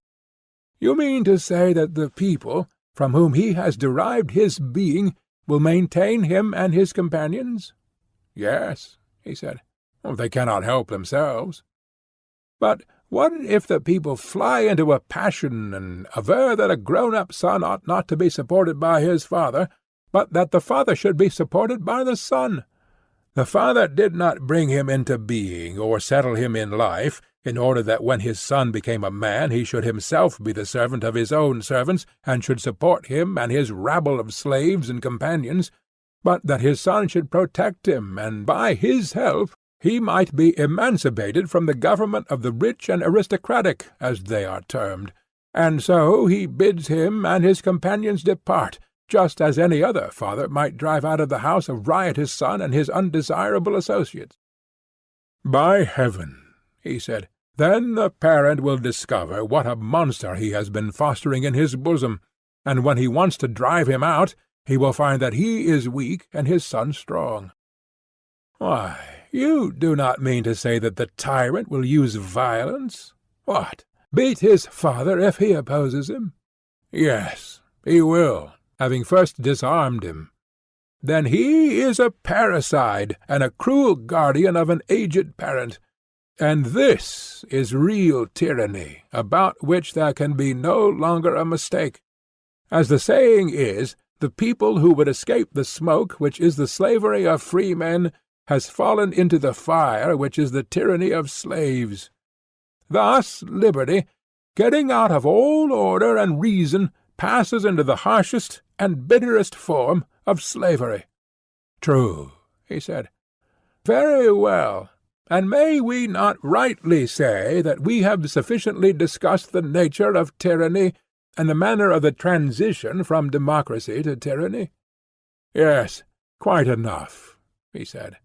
"You mean to say that the people, from whom he has derived his being, will maintain him and his companions?" "Yes," he said. "They cannot help themselves." "But what if the people fly into a passion, and aver that a grown-up son ought not to be supported by his father, but that the father should be supported by the son? The father did not bring him into being, or settle him in life, in order that when his son became a man he should himself be the servant of his own servants, and should support him and his rabble of slaves and companions, but that his son should protect him, and by his help he might be emancipated from the government of the rich and aristocratic, as they are termed, and so he bids him and his companions depart, just as any other father might drive out of the house a riotous son and his undesirable associates." "By heaven," he said, "then the parent will discover what a monster he has been fostering in his bosom, and when he wants to drive him out, he will find that he is weak and his son strong." "Why, you do not mean to say that the tyrant will use violence? What, beat his father if he opposes him?" "Yes, he will, having first disarmed him." "Then he is a parricide, and a cruel guardian of an aged parent. And this is real tyranny, about which there can be no longer a mistake. As the saying is, the people who would escape the smoke which is the slavery of free men has fallen into the fire which is the tyranny of slaves. Thus liberty, getting out of all order and reason, passes into the harshest and bitterest form of slavery." "True," he said. "Very well. And may we not rightly say that we have sufficiently discussed the nature of tyranny, and the manner of the transition from democracy to tyranny?" "Yes, quite enough," he said.